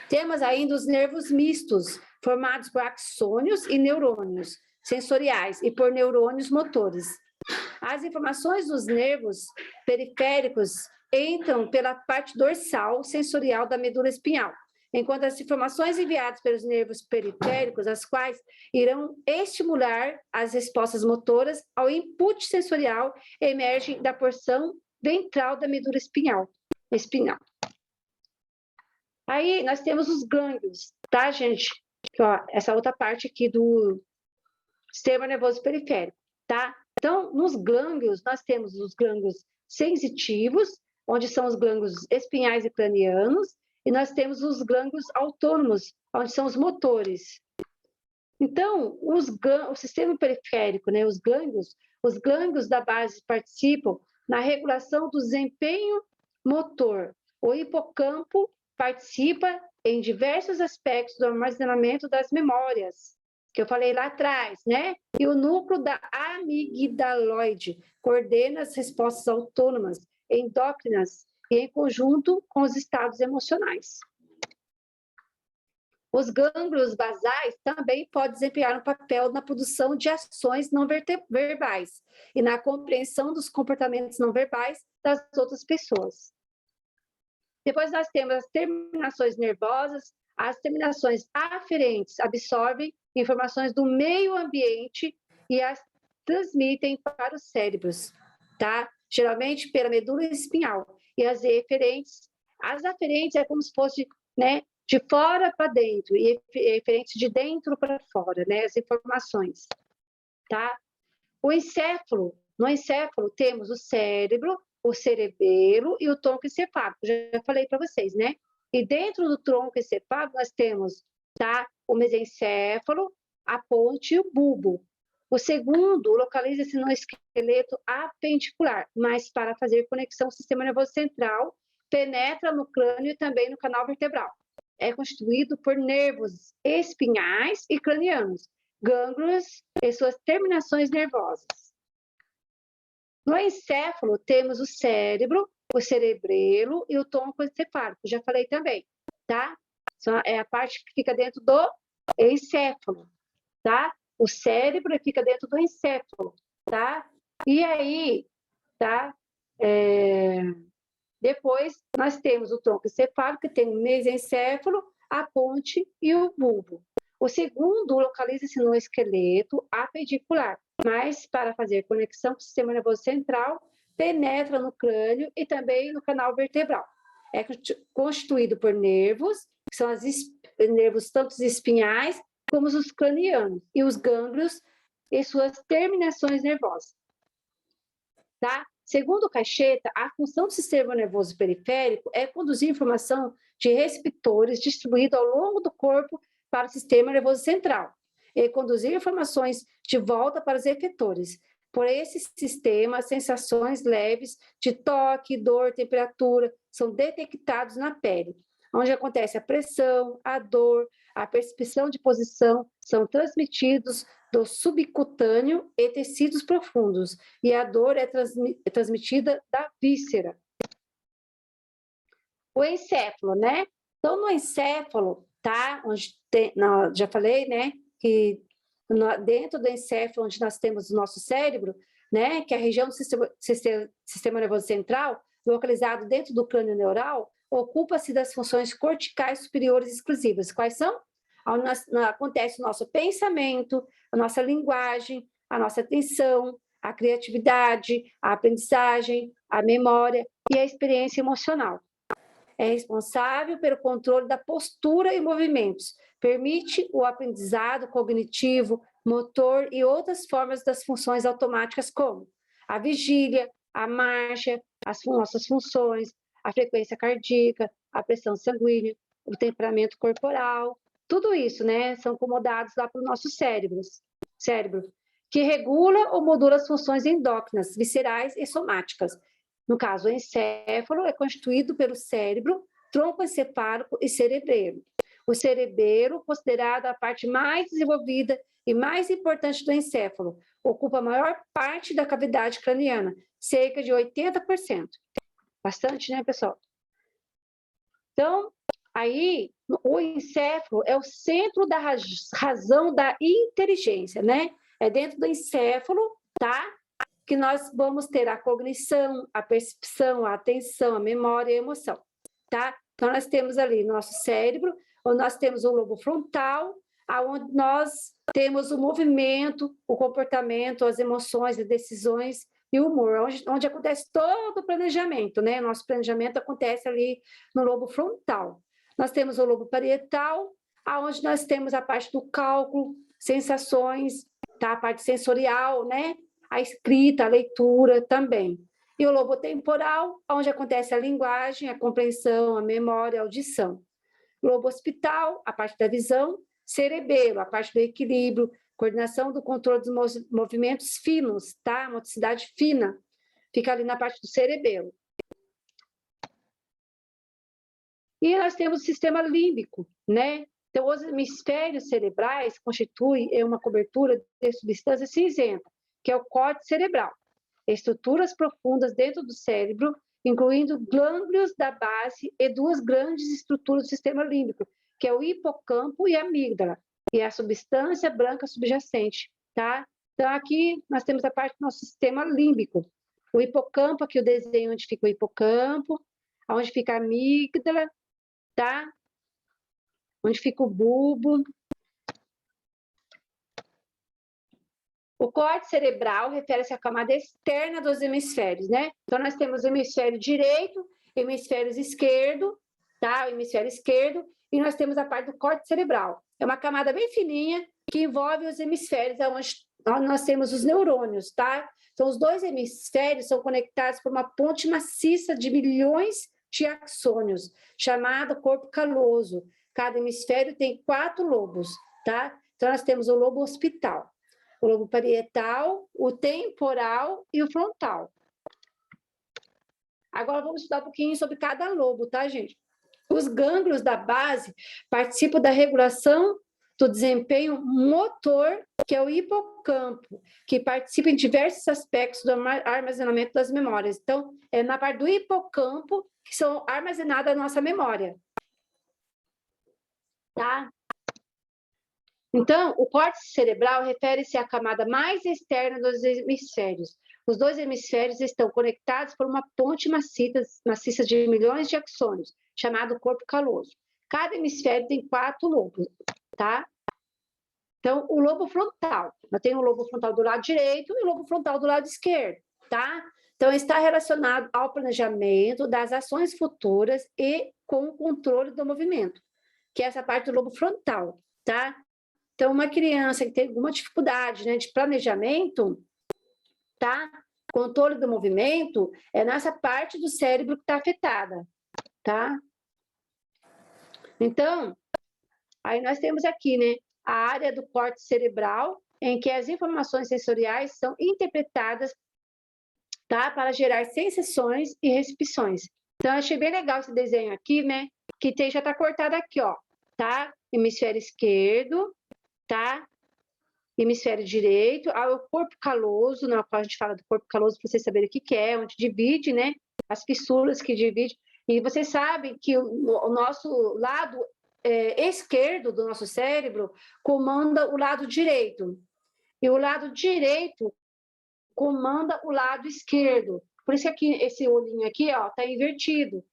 Temos ainda os nervos mistos, formados por axônios e neurônios sensoriais e por neurônios motores. As informações dos nervos periféricos entram pela parte dorsal sensorial da medula espinhal, enquanto as informações enviadas pelos nervos periféricos, as quais irão estimular as respostas motoras ao input sensorial, emergem da porção ventral da medula espinhal. Aí nós temos os gânglios, tá, gente? Ó, essa outra parte aqui do sistema nervoso periférico, tá? Então, nos gânglios, nós temos os gânglios sensitivos, onde são os gânglios espinhais e cranianos, e nós temos os gânglios autônomos, onde são os motores. Então, o sistema periférico, né, os gânglios da base participam na regulação do desempenho motor. O hipocampo participa em diversos aspectos do armazenamento das memórias, que eu falei lá atrás, né? E o núcleo da amigdaloide coordena as respostas autônomas, endócrinas e em conjunto com os estados emocionais. Os gânglios basais também podem desempenhar um papel na produção de ações não verbais e na compreensão dos comportamentos não verbais das outras pessoas. Depois nós temos as terminações nervosas. As terminações aferentes absorvem informações do meio ambiente e as transmitem para os cérebros, tá? Geralmente pela medula espinhal. E as aferentes é como se fosse, né, de fora para dentro, e eferentes de dentro para fora, né, as informações, tá? No encéfalo temos o cérebro, o cerebelo e o tronco encefálico, já falei para vocês, né? E dentro do tronco encefálico nós temos, tá, o mesencéfalo, a ponte e o bulbo. O segundo localiza-se no esqueleto apendicular, mas para fazer conexão ao sistema nervoso central, penetra no crânio e também no canal vertebral. É constituído por nervos espinhais e cranianos, gânglios e suas terminações nervosas. No encéfalo temos o cérebro, o cerebelo e o tronco encefálico, já falei também, tá? É a parte que fica dentro do encéfalo, tá? O cérebro fica dentro do encéfalo, tá? E aí, tá? Depois, nós temos o tronco encefálico, que tem o mesencéfalo, a ponte e o bulbo. O segundo localiza-se no esqueleto apendicular, mas para fazer conexão com o sistema nervoso central, penetra no crânio e também no canal vertebral. É constituído por nervos, que são os nervos tanto os espinhais como os cranianos, e os gânglios e suas terminações nervosas. Tá? Segundo Caixeta, a função do sistema nervoso periférico é conduzir informação de receptores distribuídos ao longo do corpo para o sistema nervoso central e conduzir informações de volta para os efetores. Por esse sistema, as sensações leves de toque, dor, temperatura são detectados na pele, onde acontece a pressão, a dor, a percepção de posição, são transmitidos do subcutâneo e tecidos profundos, e a dor é transmitida da víscera. O encéfalo, né? Então, no encéfalo, tá? Onde tem, já falei, né? Que dentro do encéfalo, onde nós temos o nosso cérebro, né? Que é a região do sistema nervoso central, localizado dentro do crânio neural, ocupa-se das funções corticais superiores exclusivas. Quais são? Onde acontece o nosso pensamento, a nossa linguagem, a nossa atenção, a criatividade, a aprendizagem, a memória e a experiência emocional. é responsável pelo controle da postura e movimentos, permite o aprendizado cognitivo, motor e outras formas das funções automáticas como a vigília, a marcha, as nossas funções, a frequência cardíaca, a pressão sanguínea, o temperamento corporal, tudo isso, né, são comandados lá para o nosso cérebro, que regula ou modula as funções endócrinas, viscerais e somáticas. No caso, o encéfalo é constituído pelo cérebro, tronco encefálico e cerebelo. O cerebelo, considerado a parte mais desenvolvida e mais importante do encéfalo, ocupa a maior parte da cavidade craniana, cerca de 80%. Bastante, né, pessoal? Então, aí, o encéfalo é o centro da razão da inteligência, né? É dentro do encéfalo, tá? Que nós vamos ter a cognição, a percepção, a atenção, a memória e a emoção, tá? Então, nós temos ali nosso cérebro, onde nós temos o lobo frontal, onde nós temos o movimento, o comportamento, as emoções, as decisões e o humor, onde acontece todo o planejamento, né? Nosso planejamento acontece ali no lobo frontal. Nós temos o lobo parietal, onde nós temos a parte do cálculo, sensações, tá? A parte sensorial, né? A escrita, a leitura também. E o lobo temporal, onde acontece a linguagem, a compreensão, a memória, a audição. Lobo occipital, a parte da visão. Cerebelo, a parte do equilíbrio, coordenação do controle dos movimentos finos, tá? Motricidade fina, fica ali na parte do cerebelo. E nós temos o sistema límbico, né? Então, os hemisférios cerebrais constituem uma cobertura de substância cinzenta, que é o córtex cerebral. Estruturas profundas dentro do cérebro, incluindo glândulos da base e duas grandes estruturas do sistema límbico, que é o hipocampo e a amígdala, e a substância branca subjacente, tá? Então, aqui nós temos a parte do nosso sistema límbico. O hipocampo, aqui o desenho onde fica o hipocampo, onde fica a amígdala, tá? Onde fica o bulbo. O córtex cerebral refere-se à camada externa dos hemisférios, né? Então, nós temos o hemisfério direito, hemisfério esquerdo, tá? O hemisfério esquerdo, e nós temos a parte do córtex cerebral. É uma camada bem fininha que envolve os hemisférios, onde nós temos os neurônios, tá? Então, os dois hemisférios são conectados por uma ponte maciça de milhões de axônios, chamado corpo caloso. Cada hemisfério tem 4 lobos, tá? Então, nós temos o lobo occipital, o lobo parietal, o temporal e o frontal. Agora, vamos estudar um pouquinho sobre cada lobo, tá, gente? Os gânglios da base participam da regulação do desempenho motor, que é o hipocampo, que participa em diversos aspectos do armazenamento das memórias. Então, é na parte do hipocampo que são armazenadas a nossa memória. Tá? Então, o córtex cerebral refere-se à camada mais externa dos hemisférios. Os dois hemisférios estão conectados por uma ponte maciça de milhões de axônios, chamado corpo caloso. Cada hemisfério tem 4 lobos, tá? Então, o lobo frontal. Nós temos o lobo frontal do lado direito e o lobo frontal do lado esquerdo, tá? Então, está relacionado ao planejamento das ações futuras e com o controle do movimento, que é essa parte do lobo frontal, tá? Então, uma criança que tem alguma dificuldade, né, de planejamento, tá? Controle do movimento, é nessa parte do cérebro que está afetada, tá? Então, aí nós temos aqui, né, a área do córtex cerebral, em que as informações sensoriais são interpretadas, tá, para gerar sensações e recepções. Então, eu achei bem legal esse desenho aqui, né, que já está cortado aqui, ó, tá? Hemisfério esquerdo, tá? Hemisfério direito, o corpo caloso, na qual a gente fala do corpo caloso, para vocês saberem o que é, onde divide, né? As fissuras que dividem. E vocês sabem que o nosso lado esquerdo do nosso cérebro comanda o lado direito. E o lado direito comanda o lado esquerdo. Por isso que aqui, esse olhinho aqui, ó, tá invertido,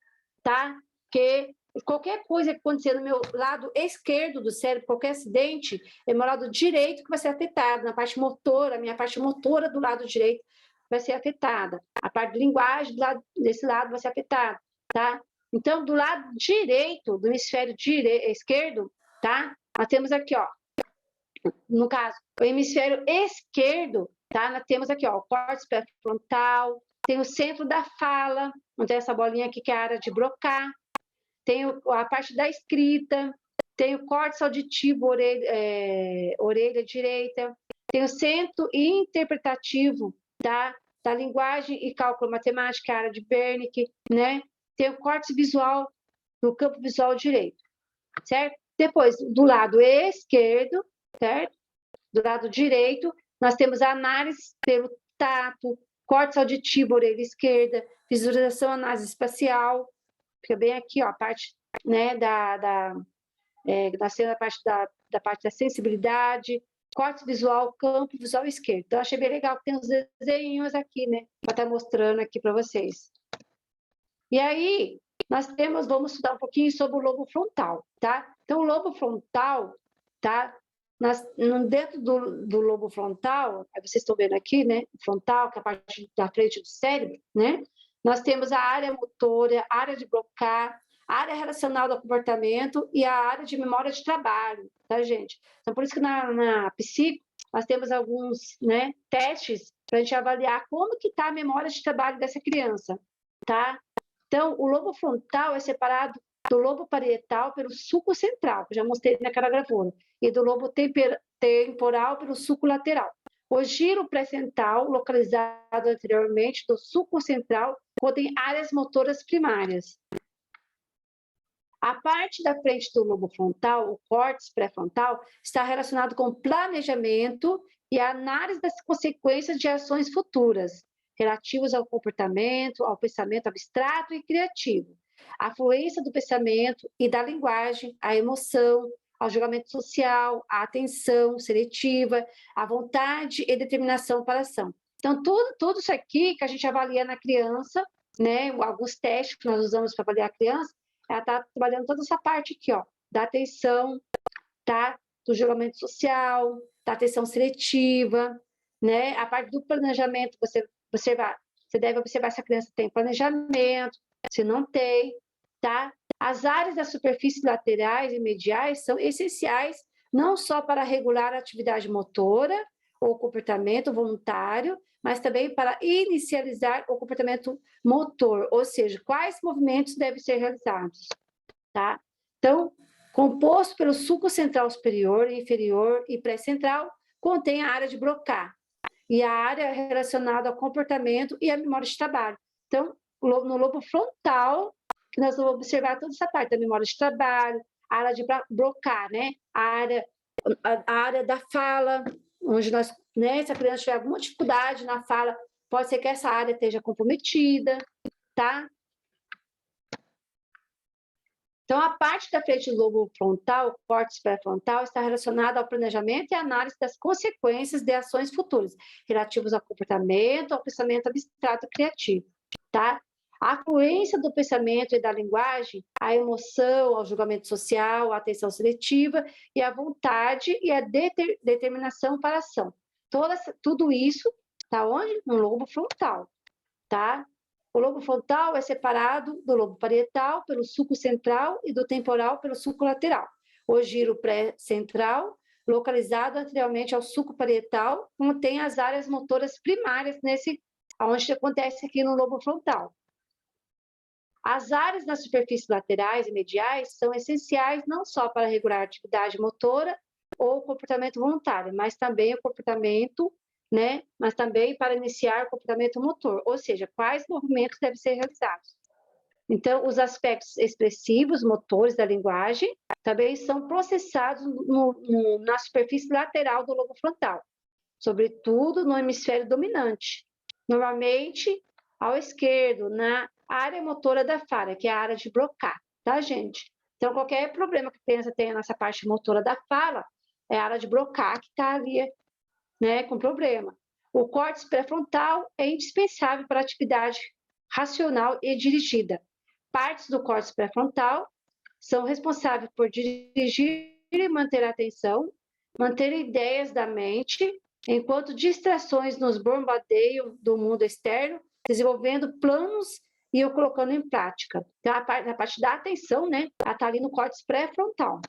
tá? Porque qualquer coisa que acontecer no meu lado esquerdo do cérebro, qualquer acidente, é meu lado direito que vai ser afetado, na parte motora, a minha parte motora do lado direito vai ser afetada, a parte de linguagem desse lado vai ser afetada, tá? Então, do lado direito, do hemisfério esquerdo, tá? Nós temos aqui, ó, no caso, o hemisfério esquerdo, tá? Nós temos aqui, ó, o córtex pré-frontal, tem o centro da fala, onde tem essa bolinha aqui que é a área de Broca, tem a parte da escrita, tem o córtex auditivo, orelha direita, tem o centro interpretativo da linguagem e cálculo matemático, a área de Wernicke, né? Tem o córtex visual no campo visual direito, certo? Depois, do lado esquerdo, certo? Do lado direito, nós temos a análise pelo tato, córtex auditivo, orelha esquerda, visualização, análise espacial, fica bem aqui, ó, a parte, né, nascendo a parte da parte da sensibilidade, corte visual, campo visual esquerdo. Então, achei bem legal que tem uns desenhos aqui, né, para estar mostrando aqui para vocês. E aí, vamos estudar um pouquinho sobre o lobo frontal, tá? Então, o lobo frontal, tá? Dentro do lobo frontal, vocês estão vendo aqui, né? O frontal, que é a parte da frente do cérebro, né? Nós temos a área motora, a área de Broca, a área relacional do comportamento e a área de memória de trabalho, tá, gente? Então, por isso que na psico, nós temos alguns, né, testes para a gente avaliar como que está a memória de trabalho dessa criança, tá? Então, o lobo frontal é separado do lobo parietal pelo sulco central, que eu já mostrei naquela gravura, e do lobo temporal pelo sulco lateral. O giro pré-central, localizado anteriormente do sulco central, contém áreas motoras primárias. A parte da frente do lobo frontal, o córtex pré-frontal, está relacionado com planejamento e análise das consequências de ações futuras, relativos ao comportamento, ao pensamento abstrato e criativo, a fluência do pensamento e da linguagem, a emoção, ao julgamento social, a atenção seletiva, a vontade e determinação para a ação. Então, tudo isso aqui que a gente avalia na criança, né, alguns testes que nós usamos para avaliar a criança, ela está trabalhando toda essa parte aqui, ó, da atenção, tá? Do julgamento social, da atenção seletiva, né? A parte do planejamento, você deve observar se a criança tem planejamento, se não tem, tá? As áreas das superfícies laterais e mediais são essenciais não só para regular a atividade motora ou comportamento voluntário, mas também para inicializar o comportamento motor, ou seja, quais movimentos devem ser realizados, tá? Então, composto pelo sulco central superior, inferior e pré-central, contém a área de Broca e a área relacionada ao comportamento e à memória de trabalho. Então, no lobo frontal, nós vamos observar toda essa parte da memória de trabalho, a área de Broca, né? A área da fala, onde nós, né, se a criança tiver alguma dificuldade na fala, pode ser que essa área esteja comprometida, tá? Então, a parte da frente do lobo frontal, córtex pré-frontal, está relacionada ao planejamento e análise das consequências de ações futuras, relativas ao comportamento, ao pensamento abstrato criativo, tá? A fluência do pensamento e da linguagem, a emoção, ao julgamento social, a atenção seletiva e a vontade e a determinação para a ação. Tudo isso está onde? No lobo frontal, tá? O lobo frontal é separado do lobo parietal pelo sulco central e do temporal pelo sulco lateral. O giro pré-central, localizado anteriormente ao sulco parietal, contém as áreas motoras primárias onde acontece aqui no lobo frontal. As áreas nas superfícies laterais e mediais são essenciais não só para regular a atividade motora ou o comportamento voluntário, mas também o comportamento, né? Mas também para iniciar o comportamento motor, ou seja, quais movimentos devem ser realizados. Então, os aspectos expressivos, motores da linguagem, também são processados na superfície lateral do lobo frontal, sobretudo no hemisfério dominante. Normalmente, ao esquerdo, na área motora da fala, que é a área de Broca, tá, gente? Então, qualquer problema que a criança tenha nessa parte motora da fala, é a área de Broca que está ali, né, com problema. O córtex pré-frontal é indispensável para a atividade racional e dirigida. Partes do córtex pré-frontal são responsáveis por dirigir e manter a atenção, manter ideias da mente, enquanto distrações nos bombardeiam do mundo externo, desenvolvendo planos e eu colocando em prática. Então, a parte da atenção, né, ela está ali no córtex pré-frontal.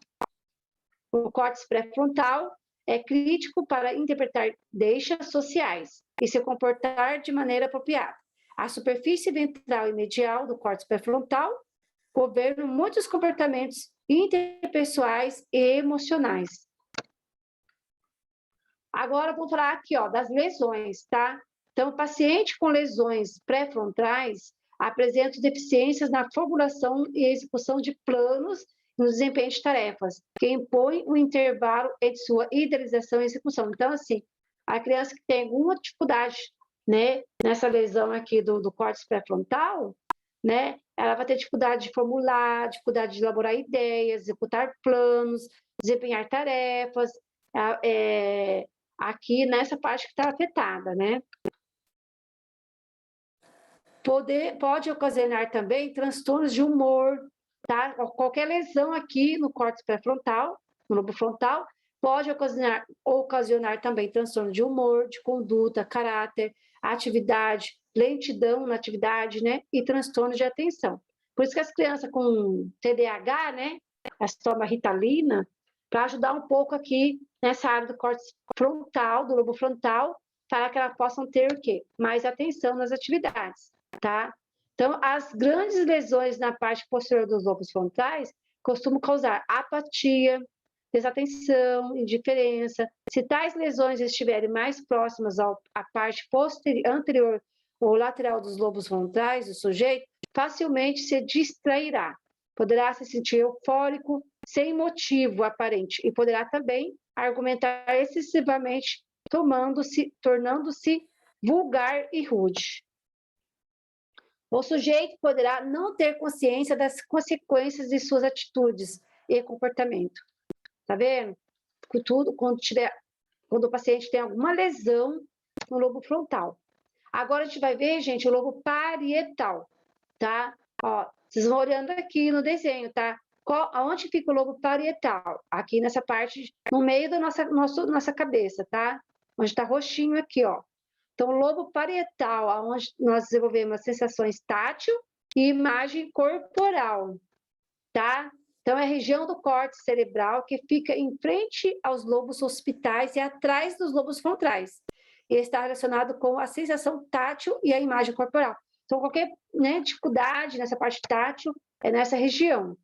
O córtex pré-frontal é crítico para interpretar deixas sociais e se comportar de maneira apropriada. A superfície ventral e medial do córtex pré-frontal governam muitos comportamentos interpessoais e emocionais. Agora, vamos falar aqui, ó, das lesões, tá? Então, o paciente com lesões pré-frontais apresenta deficiências na formulação e execução de planos no desempenho de tarefas, que impõe um intervalo entre sua idealização e execução. Então, assim, a criança que tem alguma dificuldade, né, nessa lesão aqui do córtex pré-frontal, né, ela vai ter dificuldade de formular, dificuldade de elaborar ideias, executar planos, desempenhar tarefas, aqui nessa parte que está afetada, né? Pode ocasionar também transtornos de humor, tá? Qualquer lesão aqui no córtex pré-frontal, no lobo frontal, pode ocasionar também transtorno de humor, de conduta, caráter, atividade, lentidão na atividade, né? E transtorno de atenção. Por isso que as crianças com TDAH, né? Elas tomam Ritalina para ajudar um pouco aqui nessa área do córtex frontal, do lobo frontal, para que elas possam ter o quê? Mais atenção nas atividades, tá? Então, as grandes lesões na parte posterior dos lobos frontais costumam causar apatia, desatenção, indiferença. Se tais lesões estiverem mais próximas à parte anterior ou lateral dos lobos frontais do sujeito, facilmente se distrairá. Poderá se sentir eufórico, sem motivo aparente, e poderá também argumentar excessivamente, tornando-se vulgar e rude. O sujeito poderá não ter consciência das consequências de suas atitudes e comportamento. Tá vendo? Tudo quando o paciente tem alguma lesão no lobo frontal. Agora a gente vai ver, gente, o lobo parietal, tá? Ó, vocês vão olhando aqui no desenho, tá? Aonde fica o lobo parietal? Aqui nessa parte, no meio da nossa cabeça, tá? Onde está roxinho aqui, ó. Então, o lobo parietal, onde nós desenvolvemos sensações tátil e imagem corporal, tá? Então, é a região do córtex cerebral que fica em frente aos lobos occipitais e atrás dos lobos frontais. E está relacionado com a sensação tátil e a imagem corporal. Então, qualquer, né, dificuldade nessa parte tátil é nessa região,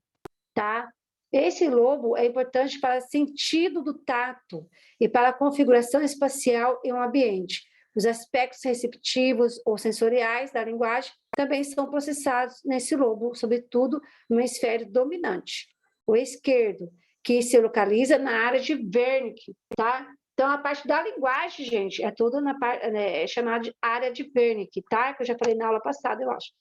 tá? Esse lobo é importante para o sentido do tato e para a configuração espacial em um ambiente. Os aspectos receptivos ou sensoriais da linguagem também são processados nesse lobo, sobretudo no hemisfério dominante, o esquerdo, que se localiza na área de Wernicke, tá? Então, a parte da linguagem, gente, é toda é chamada de área de Wernicke, tá? Que eu já falei na aula passada, eu acho.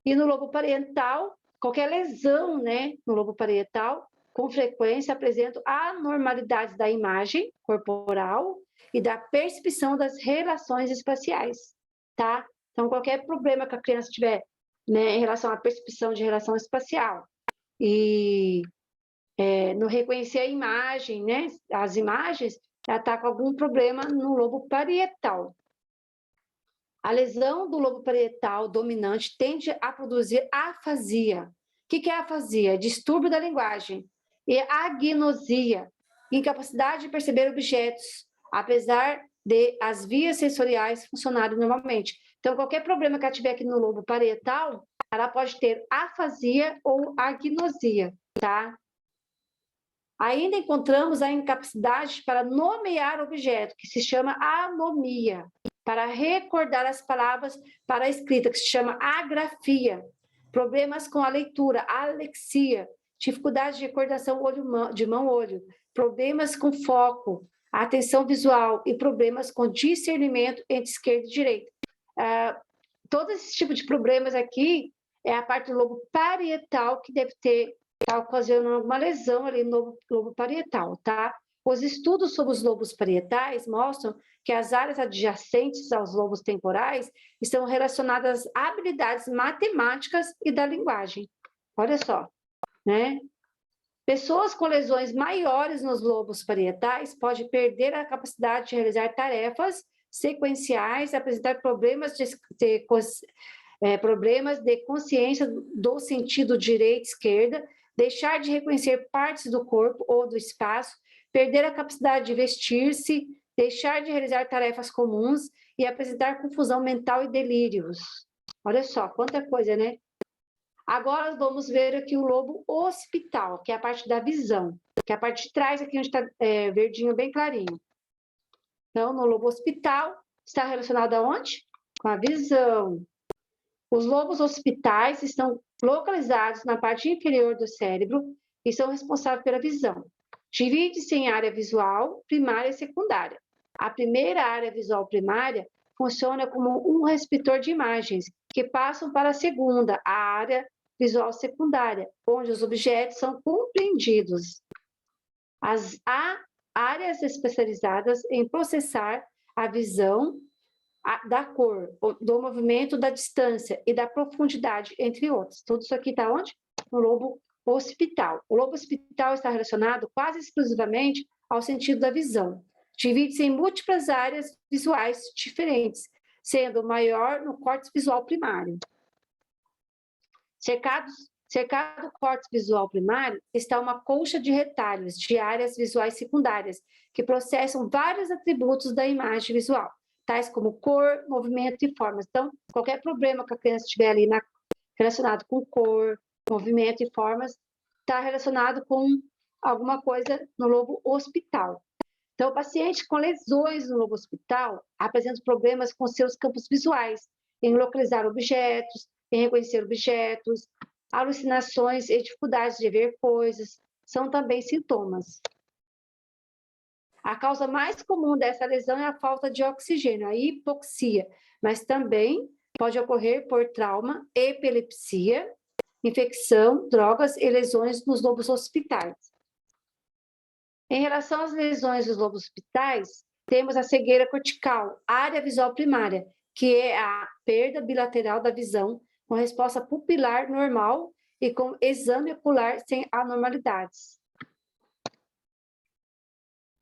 E no lobo parietal, qualquer lesão, né, no lobo parietal, com frequência apresenta anormalidades da imagem corporal e da percepção das relações espaciais, tá? Então, qualquer problema que a criança tiver, né, em relação à percepção de relação espacial e no reconhecer a imagem, né, as imagens, ela está com algum problema no lobo parietal. A lesão do lobo parietal dominante tende a produzir afasia. O que é afasia? Distúrbio da linguagem. E agnosia, incapacidade de perceber objetos, apesar de as vias sensoriais funcionarem normalmente. Então, qualquer problema que ela tiver aqui no lobo parietal, ela pode ter afasia ou agnosia, tá? Ainda encontramos a incapacidade para nomear objeto, que se chama anomia, para recordar as palavras para a escrita, que se chama agrafia, problemas com a leitura, alexia, dificuldade de recordação de mão-olho, problemas com foco, atenção visual e problemas com discernimento entre esquerda e direita. Todo esse tipo de problemas aqui é a parte do lobo parietal que deve ter, tá ocasionando alguma lesão ali no lobo parietal, tá? Os estudos sobre os lobos parietais mostram que as áreas adjacentes aos lobos temporais estão relacionadas às habilidades matemáticas e da linguagem. Olha só, né? Pessoas com lesões maiores nos lobos parietais podem perder a capacidade de realizar tarefas sequenciais, apresentar problemas de problemas de consciência do sentido direita e esquerda, deixar de reconhecer partes do corpo ou do espaço, perder a capacidade de vestir-se, deixar de realizar tarefas comuns e apresentar confusão mental e delírios. Olha só, quanta coisa, né? Agora vamos ver aqui o lobo occipital, que é a parte da visão, que é a parte de trás, aqui onde está verdinho, bem clarinho. Então, no lobo occipital, está relacionado aonde? Com a visão. Os lobos occipitais estão localizados na parte inferior do cérebro e são responsáveis pela visão. Divide-se em área visual, primária e secundária. A primeira área visual primária funciona como um receptor de imagens, que passam para a segunda, a área visual secundária, onde os objetos são compreendidos. Há áreas especializadas em processar a visão da cor, do movimento, da distância e da profundidade, entre outros. Tudo isso aqui está onde? No lobo occipital. O lobo occipital está relacionado quase exclusivamente ao sentido da visão. Divide-se em múltiplas áreas visuais diferentes, sendo o maior no córtex visual primário. Cercado o córtex visual primário está uma colcha de retalhos de áreas visuais secundárias, que processam vários atributos da imagem visual, tais como cor, movimento e formas. Então, qualquer problema que a criança tiver ali relacionado com cor, movimento e formas, está relacionado com alguma coisa no lobo occipital. Então, o paciente com lesões no lobo occipital apresenta problemas com seus campos visuais, em localizar objetos, em reconhecer objetos, alucinações e dificuldades de ver coisas, são também sintomas. A causa mais comum dessa lesão é a falta de oxigênio, a hipoxia, mas também pode ocorrer por trauma, epilepsia, infecção, drogas e lesões nos lobos occipitais. Em relação às lesões dos lobos occipitais, temos a cegueira cortical, área visual primária, que é a perda bilateral da visão, com resposta pupilar normal e com exame ocular sem anormalidades.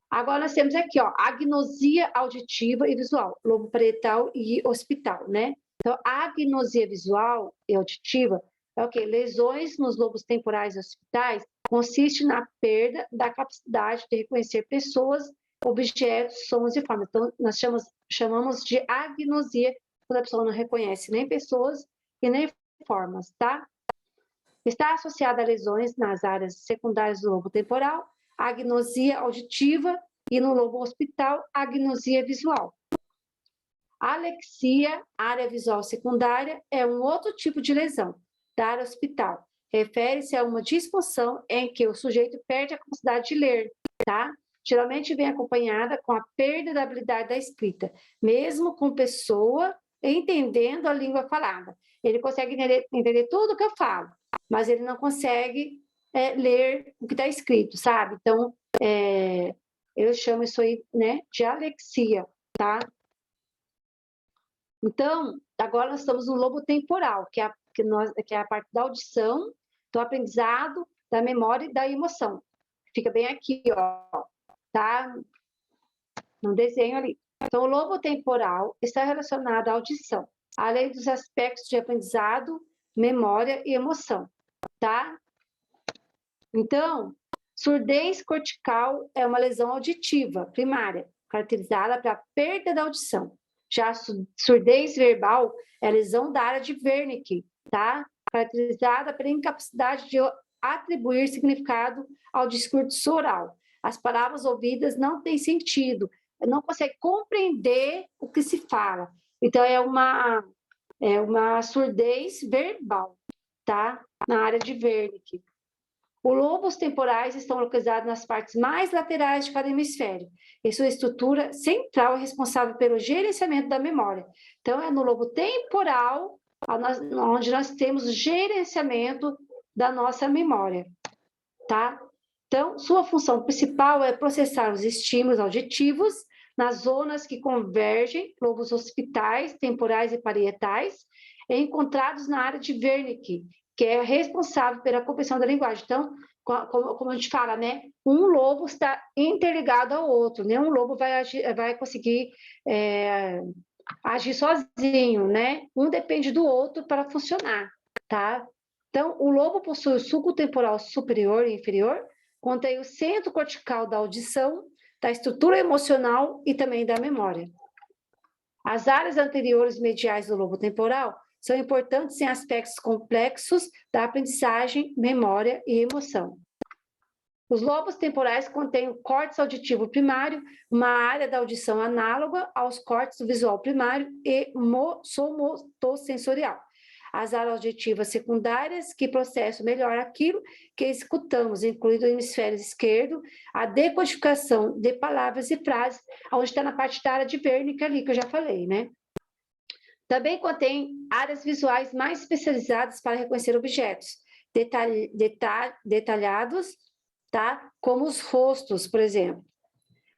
Agora nós temos aqui, ó, agnosia auditiva e visual, lobo parietal e occipital, né? Então, a agnosia visual e auditiva é o quê? Lesões nos lobos temporais e occipitais consiste na perda da capacidade de reconhecer pessoas, objetos, sons e formas. Então, nós chamamos de agnosia quando a pessoa não reconhece nem pessoas e nem formas, tá? Está associada a lesões nas áreas secundárias do lobo temporal, agnosia auditiva e no lobo occipital, agnosia visual. A alexia, área visual secundária, é um outro tipo de lesão da área occipital. Refere-se a uma disfunção em que o sujeito perde a capacidade de ler, tá? Geralmente vem acompanhada com a perda da habilidade da escrita, mesmo com pessoa entendendo a língua falada. Ele consegue entender tudo que eu falo, mas ele não consegue ler o que está escrito, sabe? Então, eu chamo isso aí, né, de alexia, tá? Então, agora nós estamos no lobo temporal, que é a parte da audição, do aprendizado, da memória e da emoção. Fica bem aqui, ó, tá? No desenho ali. Então, o lobo temporal está relacionado à audição, além dos aspectos de aprendizado, memória e emoção, tá? Então, surdez cortical é uma lesão auditiva primária, caracterizada pela perda da audição. Já a surdez verbal é a lesão da área de Wernicke, tá? Caracterizada pela incapacidade de atribuir significado ao discurso oral. As palavras ouvidas não têm sentido, não consegue compreender o que se fala. Então, é uma surdez verbal, tá? Na área de Wernicke. Os lobos temporais estão localizados nas partes mais laterais de cada hemisfério, e sua estrutura central é responsável pelo gerenciamento da memória. Então, é no lobo temporal onde nós temos o gerenciamento da nossa memória, tá? Então, sua função principal é processar os estímulos auditivos nas zonas que convergem, lobos occipitais, temporais e parietais, encontrados na área de Wernicke, que é responsável pela compreensão da linguagem. Então, como a gente fala, né? Um lobo está interligado ao outro, né? Um lobo vai conseguir agir sozinho, né? Um depende do outro para funcionar, tá? Então, o lobo possui o sulco temporal superior e inferior, contém o centro cortical da audição, da estrutura emocional e também da memória. As áreas anteriores mediais do lobo temporal são importantes em aspectos complexos da aprendizagem, memória e emoção. Os lobos temporais contêm o córtex auditivo primário, uma área da audição análoga aos córtex do visual primário e somatosensorial. As áreas auditivas secundárias que processam melhor aquilo que escutamos, incluindo o hemisfério esquerdo, a decodificação de palavras e frases, onde está na parte da área de Wernicke ali, que eu já falei, né? Também contém áreas visuais mais especializadas para reconhecer objetos detalhados, tá? Como os rostos, por exemplo.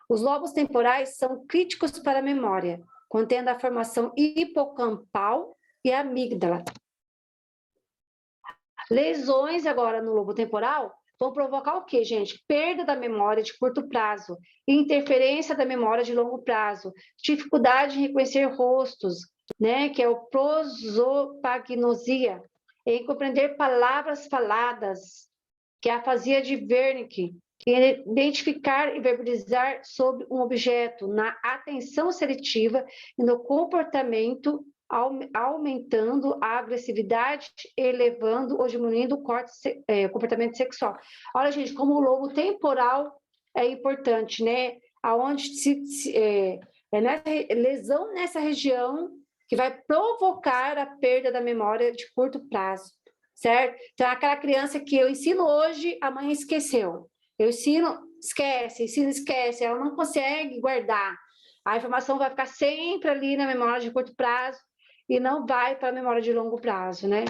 Os lobos temporais são críticos para a memória, contendo a formação hipocampal e amígdala. Lesões agora no lobo temporal vão provocar o quê, gente? Perda da memória de curto prazo, interferência da memória de longo prazo, dificuldade em reconhecer rostos, né? Que é o prosopagnosia, em compreender palavras faladas, que é a afasia de Wernicke, identificar e verbalizar sobre um objeto, na atenção seletiva e no comportamento, aumentando a agressividade, elevando ou diminuindo o comportamento sexual. Olha, gente, como o lobo temporal é importante, né? Aonde lesão nessa região que vai provocar a perda da memória de curto prazo, certo? Então, aquela criança que eu ensino hoje, a mãe esqueceu. Eu ensino, esquece, ela não consegue guardar. A informação vai ficar sempre ali na memória de curto prazo e não vai para a memória de longo prazo, né?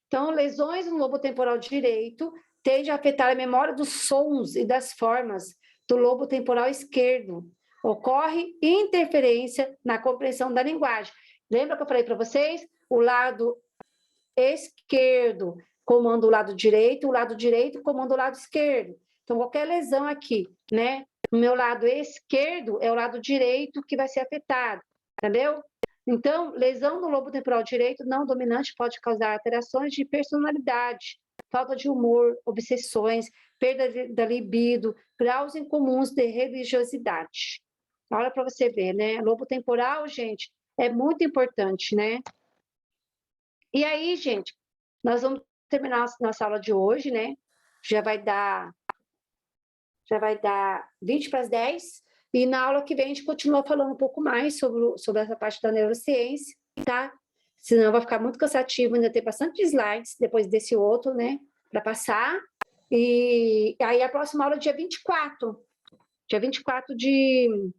Então, lesões no lobo temporal direito tendem a afetar a memória dos sons e das formas do lobo temporal esquerdo. Ocorre interferência na compreensão da linguagem. Lembra que eu falei para vocês? O lado esquerdo comanda o lado direito comanda o lado esquerdo. Então, qualquer lesão aqui, né? No meu lado esquerdo é o lado direito que vai ser afetado, entendeu? Então, lesão no lobo temporal direito não dominante pode causar alterações de personalidade, falta de humor, obsessões, perda da libido, graus incomuns de religiosidade. Olha para você ver, né? Lobo temporal, gente, é muito importante, né? E aí, gente, nós vamos terminar a nossa aula de hoje, né? Já vai dar 20 para as 10. E na aula que vem a gente continua falando um pouco mais sobre essa parte da neurociência, tá? Senão vai ficar muito cansativo, ainda tem bastante slides depois desse outro, né? Para passar. E aí a próxima aula é dia 24. Dia 24 de